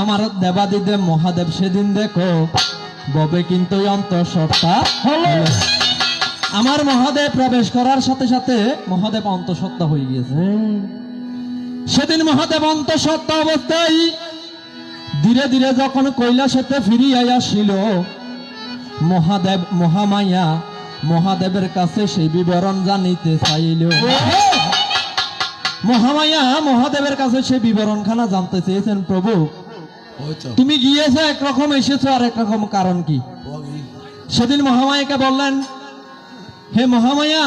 আমার দেবাদিদেব মহাদেব সেদিন দেখো ববে কিন্তু অন্তঃসত্ত্বা হলো। আমার মহাদেব প্রবেশ করার সাথে সাথে মহাদেব অন্তঃসত্ত্বা হয়ে গিয়েছে। সেদিন মহাদেব অন্তঃসত্ত্বা অবস্থায় ধীরে ধীরে যখন কৈলাসেতে ফিরিয়া আসিল, মহাদেব মহামায়া মহাদেবের কাছে সেই বিবরণ জানিতে চাইল। মহামায়া মহাদেবের কাছে সেই বিবরণখানা জানতে চেয়েছেন, প্রভু তুমি গিয়েছো একরকম, এসেছো আর একরকম, কারণ কি? সেদিন মহামায়াকে বললেন, হে মহামায়া,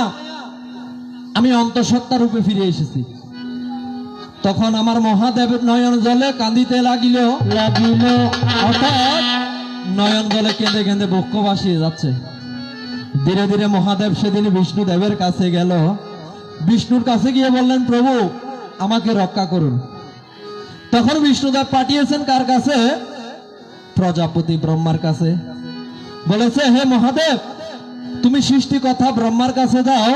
আমি অন্তঃসত্ত্বা রূপে ফিরে এসেছি। তখন আমার মহাদেব নয়ন জলে কাঁদিতে লাগিল, অর্থাৎ নয়ন জলে কেঁদে কেঁদে বক্ষ ভাসিয়ে যাচ্ছে। ধীরে ধীরে মহাদেব সেদিন বিষ্ণুদেবের কাছে গেল। বিষ্ণুর কাছে গিয়ে বললেন, প্রভু আমাকে রক্ষা করুন। তখন বিষ্ণুদেব পাঠিয়েছেন কার কাছে? প্রজাপতি ব্রহ্মার কাছে। বলেছে, হে মহাদেব, তুমি সৃষ্টিকর্তা ব্রহ্মার কাছে যাও,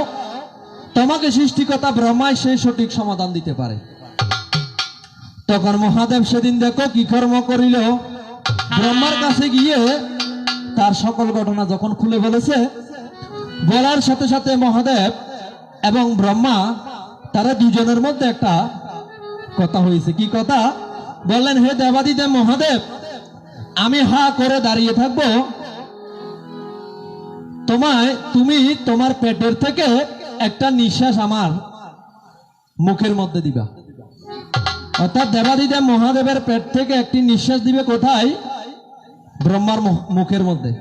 তোমাকে সৃষ্টিকর্তা ব্রহ্মাই সেই সঠিক সমাধান দিতে পারে। তখন মহাদেব সেদিন দেখো কি কর্ম করিল, ব্রহ্মার কাছে গিয়ে তার সকল ঘটনা যখন খুলে বলেছে, বলার সাথে সাথে মহাদেব এবং ব্রহ্মা তারা দুজনের মধ্যে একটা কথা হয়েছে। কি কথা? বললেন, হে দেবাদিদেব মহাদেব, আমি হা করে দাঁড়িয়ে থাকবো, তুমি তোমার পেটের থেকে একটা নিঃশ্বাস আমার মুখের মধ্যে দিবা। অর্থাৎ দেবাদিদেব মহাদেবের পেট থেকে একটি নিঃশ্বাস দিবে কোথায়? ব্রহ্মার মুখের মধ্যে।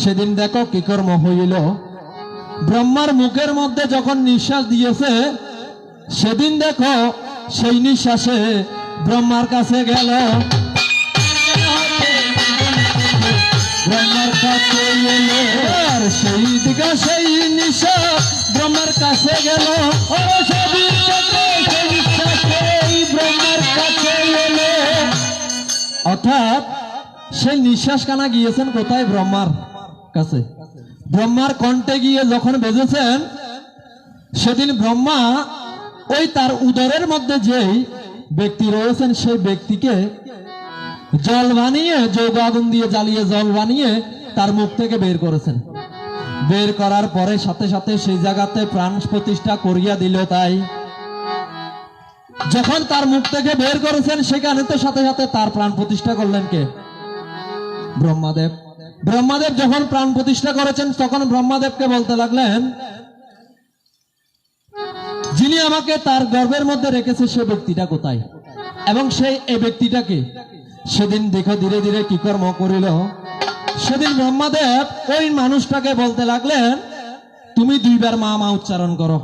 সেদিন দেখো কি কর্ম হইল, ব্রহ্মার মুখের মধ্যে যখন নিঃশ্বাস দিয়েছে, সেদিন দেখো সেই নিঃশ্বাসে ব্রহ্মার কাছে গেল, ব্রহ্মার কাছে এলো, আর সেই দিকে সেই নিঃশ্বাস ব্রহ্মার কাছে গেল, ব্রহ্মার কাছে এলো। অর্থাৎ সেই নিঃশ্বাস কানা গিয়েছেন কোথায়? ব্রহ্মার কাছে। ব্রহ্মার কণ্ঠে গিয়ে যখন বেজেছেন, সেদিন ব্রহ্মা ওই তার উদরের মধ্যে যেই ব্যক্তি রয়েছেন সেই ব্যক্তিকে জল বানিয়ে, যৌগ আগুন দিয়ে জ্বালিয়ে জল বানিয়ে তার মুখ থেকে বের করেছেন। বের করার পরে সাথে সাথে সেই জায়গাতে প্রাণ প্রতিষ্ঠা করিয়া দিল। তাই যখন তার মুখ থেকে বের করেছেন, সেখানে তো সাথে সাথে তার প্রাণ প্রতিষ্ঠা করলেন কে? ব্রহ্মাদেব। ব্রহ্মাদেব যখন প্রাণ প্রতিষ্ঠা করেছেন, তখন ব্রহ্মাদেবকে বলতে লাগলেন, যিনি আমাকে তার গর্ভের মধ্যে রেখেছে সে ব্যক্তিটা কোথায়, এবং সেই এই ব্যক্তিটাকে? সেদিন দেখো ধীরে ধীরে কি কর্ম করিল, সেদিন ব্রহ্মাদেব ওই মানুষটাকে বলতে লাগলেন, তুমি দুইবার মা মা উচ্চারণ করো।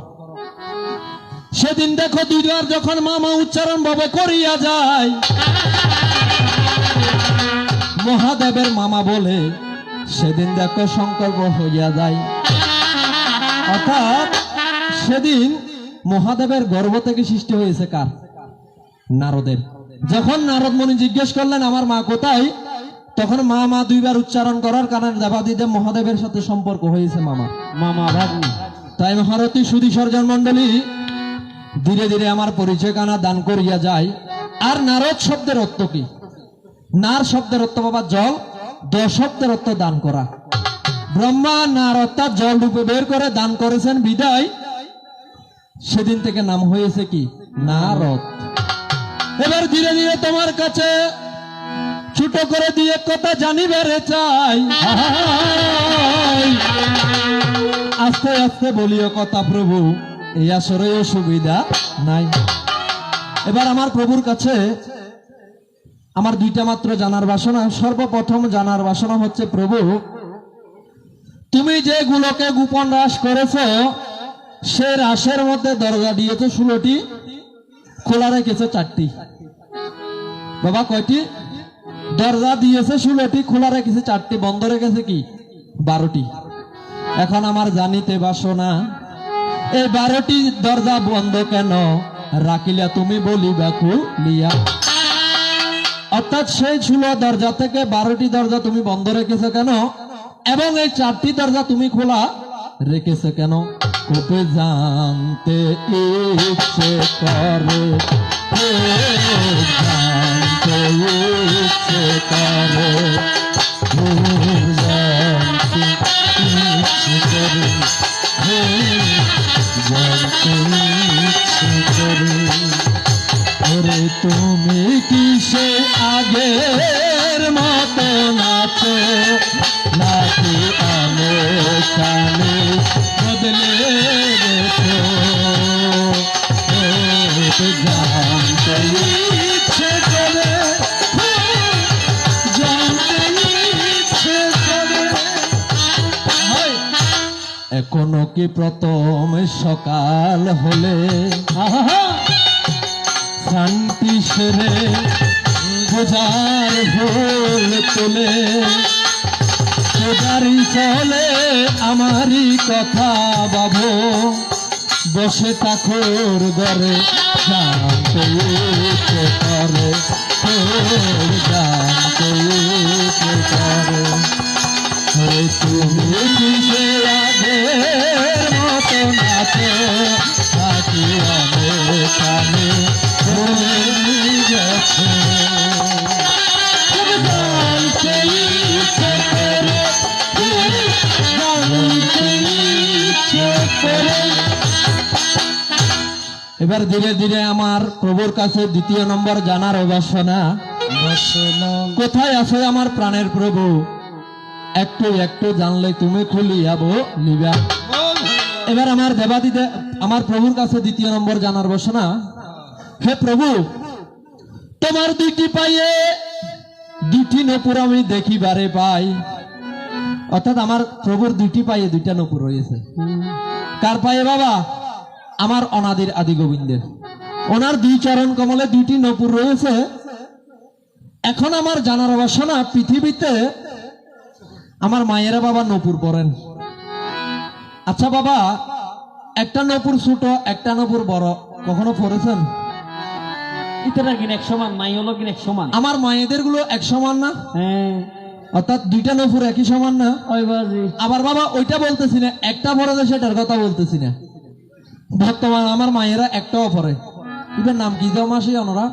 সেদিন দেখো দুইবার যখন মা মা উচ্চারণ ভাবে করিয়া যায়, মহাদেবের মামা বলে সেদিন দেখো সংকল্প হইয়া যায়। অর্থাৎ সেদিন মহাদেবের গর্ভ থেকে সৃষ্টি হয়েছে কার? নারদের। যখন নারদ মুনি জিজ্ঞেস করলেন আমার মা কোথায়, তখন মা মা দুইবার উচ্চারণ করার কারণে দেবাদিদেব মহাদেবের সাথে সম্পর্ক হয়েছে মামা মামা ভাগ্নি। তাই মহারথী সুধী সর্জন মন্ডলী, ধীরে ধীরে আমার পরিচয় কানা দান করিয়া যায়। আর নারদ শব্দের অর্থ কি? নার শব্দের অর্থ বাবা জল, দ শব্দের অর্থ দান করা। ব্রহ্মা নার অর্থাৎ জল রূপে বের করে দান করেছেন বিদায় সেদিন থেকে নাম হয়েছে কি? নারদ। এবার ধীরে ধীরে তোমার কাছে ছোট করে দিয়ে কথা জানিবারে চাই, আস্তে আস্তে বলিও কথা প্রভু, এই আসরে সুবিধা নাই। এবার আমার প্রভুর কাছে আমার দুইটা মাত্র জানার বাসনা। সর্বপ্রথম জানার বাসনা হচ্ছে, প্রভু তুমি যে গুলোকে গোপন রাস করেছ, সে রাসের মধ্যে দরজা দিয়েছে 16টি, খোলা রেখেছে 4টি। বাবা কয়টি? দরজা দিয়েছে 16টি, খোলা রেখেছে 4টি, বন্ধ রেখেছে কি? 12টি। এখন আমার জানিতে বাসনা, এই 12টি দরজা বন্ধ কেন রাখিলা তুমি বলিবা খুলিয়া? অর্থাৎ সেই ছিল দরজা থেকে 12টি দরজা তুমি বন্ধ রেখেছো কেন, এবং এই 4টি দরজা তুমি খোলা রেখেছো কেন? কোপে জানতে ইচ্ছে করে, জানতে ইচ্ছে করে, জানতে ইচ্ছে করে, জানতে ইচ্ছে করে। ওরে তুমি কি সে আগের মতো নাচো, নাকি আনুষ্ঠানে বদলে গেছো? জানতে ইচ্ছে করে, জানতে ইচ্ছে করে। এখনো কি প্রথম সকাল হলে শান্তি সেরে বোঝার ভুল তুলে সোজারি চলে আমারই কথা বাবু, বসে ঠাকুর ঘরে জানতে ইচ্ছে করে, জানতে ইচ্ছে করে। তুমি কিসে আগের মতো নাচো, নাকি আনুষ্ঠানে বদলে গেছো? জানতে ইচ্ছে করে, জানতে ইচ্ছে করে। এবার ধীরে ধীরে আমার প্রভুর কাছে 2 নম্বর জানার বাসনা। কোথায় আছে আমার প্রাণের প্রভু? একটু একটু জানলে তুমি খুলিয়াব নিবা। এবার আমার দেবাদিদে আমার প্রভুর কাছে 2 নম্বর জানার বাসনা। হে প্রভু, তোমার 2টি পায়ে 2টি নপুর আমি দেখিবারে পাই। অর্থাৎ আমার প্রভুর 2টি পায়ে 2টা নপুর রয়েছে। কার পায়ে বাবা? আমার অনাদির আদি গোবিন্দের। ওনার 2 চরণ কমলে 2টি নপুর রয়েছে। এখন আমার জানার বাসনা, পৃথিবীতে আমার মায়েরা বাবা নপুর পরেন। আচ্ছা বাবা, একটা নপুর ছোট, একটা নপুর বড়, কখনো পরেছেন? ইতারা কিনা এক সমান, মাই হলো কিনা এক সমান। আমার মায়েদের গুলো এক সমান না? হ্যাঁ, অর্থাৎ 2টা নপুর একই সমান না? ওই বাজি। আবার বাবা ওইটা বলতেছি না, একটা পরে সেটার কথা বলতেছি না। বর্তমান আমার মায়েরা একটাও পরে। এবার নাম কি দেওয়া মাসি ওনারা?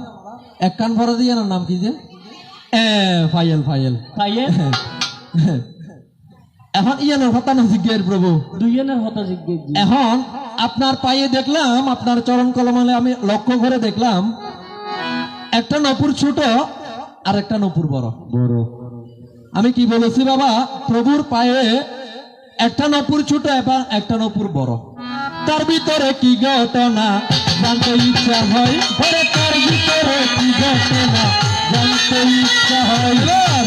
এক কান পরে দিয়ে নাম কি যে ফাইল ফাইল ফাইল। এখন ইয়ানোর কথা না জিজ্ঞের প্রভু, 2জনের হতা জিজ্ঞেস। এখন আপনার পায়ে দেখলাম, আপনার চরণ কলমে আমি লক্ষ্য করে দেখলাম, একটা নপুর ছোট আর একটা নপুর বড়। বড়। আমি কি বলেছি বাবা? প্রভুর পায়ে একটা নপুর ছোট এবং একটা নপুর বড়। তার ভিতরে কি ঘটনা জানতে ইচ্ছা হয়, তার ভিতরে কি ঘটনা জানতে ইচ্ছা হয়,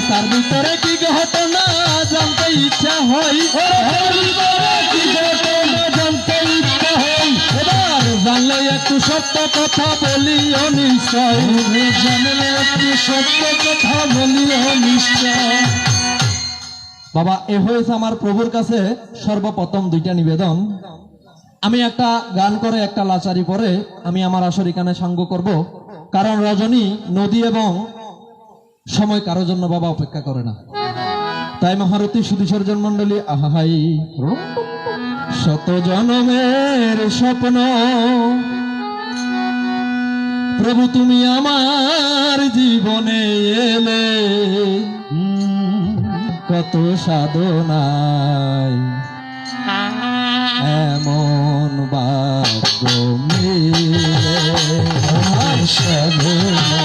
তার ভিতরে কি ঘটনা জানতে ইচ্ছা হয়, কি ঘটনা জানতে ইচ্ছা হয়। এবার জানলে একটু সত্য কথা বলিও নিশ্চয়, জানলে একটু সত্য কথা বলিও নিশ্চয়। বাবা, এ হয়েছে আমার প্রভুর কাছে সর্বপ্রথম 2টা নিবেদন। আমি একটা গান করে, একটা লাচারি পরে আমি আমার আসর এখানে সাঙ্গ করব। কারণ রজনী, নদী এবং সময় কারোর জন্য বাবা অপেক্ষা করে না। তাই মহারতী সুধী সর্জন মন্ডলী, আহাই শত জনমের স্বপ্ন প্রভু তুমি আমার জীবনে এলে, কত সাধনায় এমন ভাগ্য মিলে, সাধনা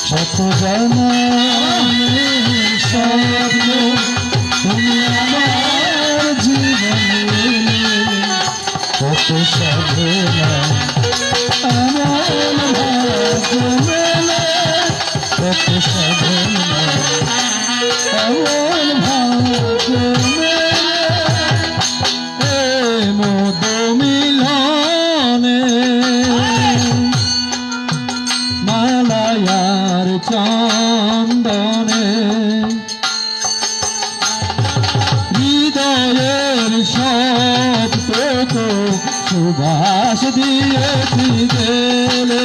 শত জনমের স্বপ্ন তুমি আমার জীবনে, কত সাধনা এমন ভাগ্য মিলে, কত সাধনা এমন ভাগ্য মিলে। মদ মিলনে মালায়ার চন্দনে হৃদয়ের শব্দ তো সুবাস দিয়েছি গেলে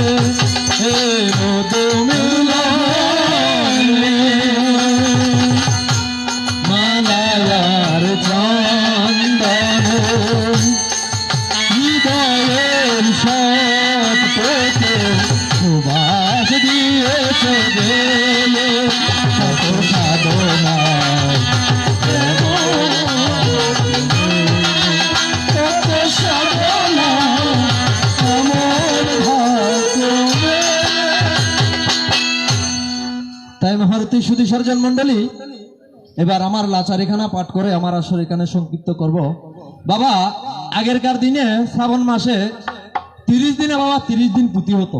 হে মধু মিলনে মালায়ার চন্দন হৃদয়ের সব পেতে সুবাস দিয়েছে গেলে শত সাধনায় কত সাধনা আমার ভাগ্যে। তাই মহারতী সুধী সর্জন মন্ডলী, এবার আমার লাচারিখানা পাঠ করে আমার আসর এখানে সংক্ষিপ্ত করব। বাবা, আগেরকার দিনে শ্রাবণ মাসে 30 দিনে বাবা 30 দিন পুঁতি হতো।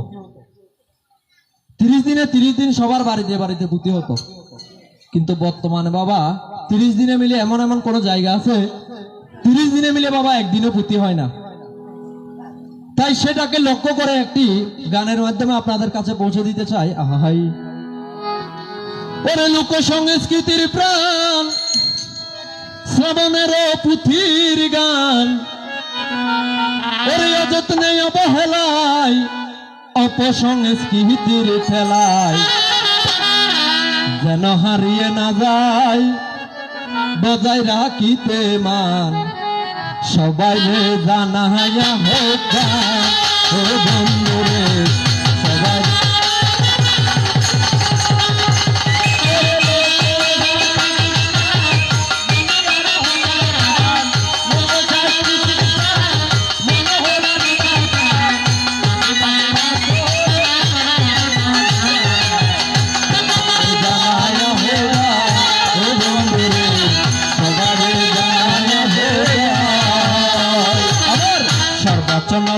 30 দিনে 30 দিন সবার বাড়িতে বাড়িতে পুঁতি হতো। কিন্তু বর্তমানে বাবা 30 দিনে মিলে এমন এমন কোন জায়গা আছে 30 দিনে মিলে বাবা একদিনও পুঁতি হয় না। তাই সেটাকে লক্ষ্য করে একটি গানের মাধ্যমে আপনাদের কাছে পৌঁছে দিতে চাই। আহাই ওরে লোক সংস্কৃতির প্রাণ শ্রাবণের পুঁথির গান, ওরে অযত্নে অবহেলায় অপসংস্কৃতির ঠেলায় যেন হারিয়ে না যায় বজায় রাখিতে মান, সবাই জানাইয়া হোক গান। ও বন্ধুরে সবাই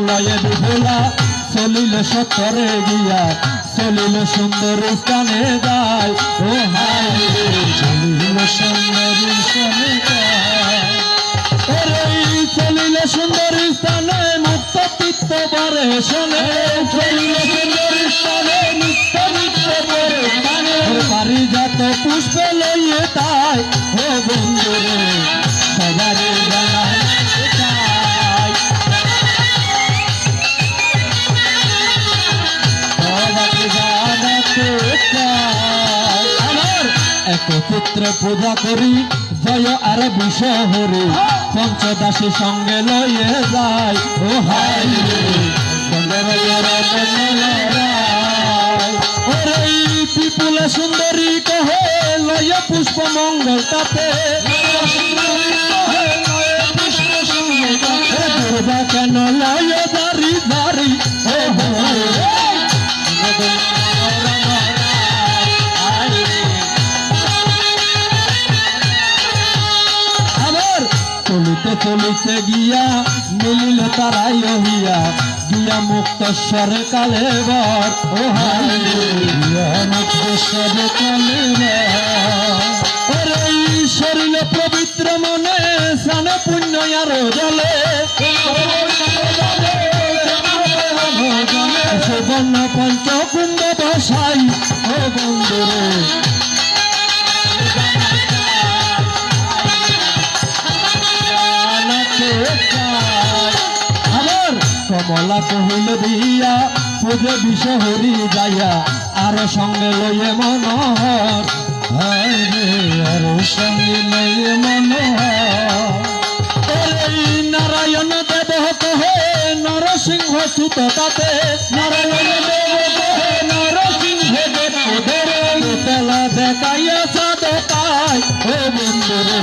লয়ে বিভোলা চলিল সত্তরে গিয়া, চলিল সুন্দর স্থানে যায়। ও হাই রে চলিল সুন্দর স্থানে যায়, চলিল সুন্দর স্থানে মুক্ত চিত্ত বরে শোনে, চলিল সুন্দর স্থানে মুক্ত চিত্ত বরে শোনে, পারিজাত পুষ্প লইয়ে তাই। ও বন্ধুরে সবারে জানাই একচিত্র পূজা করি জয় আর বিশহরে, পঞ্চদাসী সঙ্গে লয়ে যায়। ও হাই রে ওরে বিপুল সুন্দরী কহে লয়ে পুষ্প মঙ্গল তাতে, দুর্গা কেন লয়ে দারি দারি। ও চলিতে চলিতে গিয়া মিলিল তারাই রহিয়া গিয়া মুক্তেশ্বর কালে বর। ও হাই গিয়া মুক্তেশ্বর কালে বর, শরীর পবিত্র মনে স্নানে পুণ্য আরো জলে, সুবর্ণ পঞ্চকুণ্ড বসাই। ও বন্ধুরে আমার কমলা কহিল দিয়া পুজো বিশহরি যাইয়া, আরো সঙ্গে লইয়ে মনোহর। হায় রে আরো সঙ্গে লইয়ে মনোহর, নারায়ণ দেব কহে নরসিংহ সুত তাতে, নারায়ণ দেব কহে নরসিংহ দেব তেলা দেখাইয়া সাদকায়। ও বন্ধুরে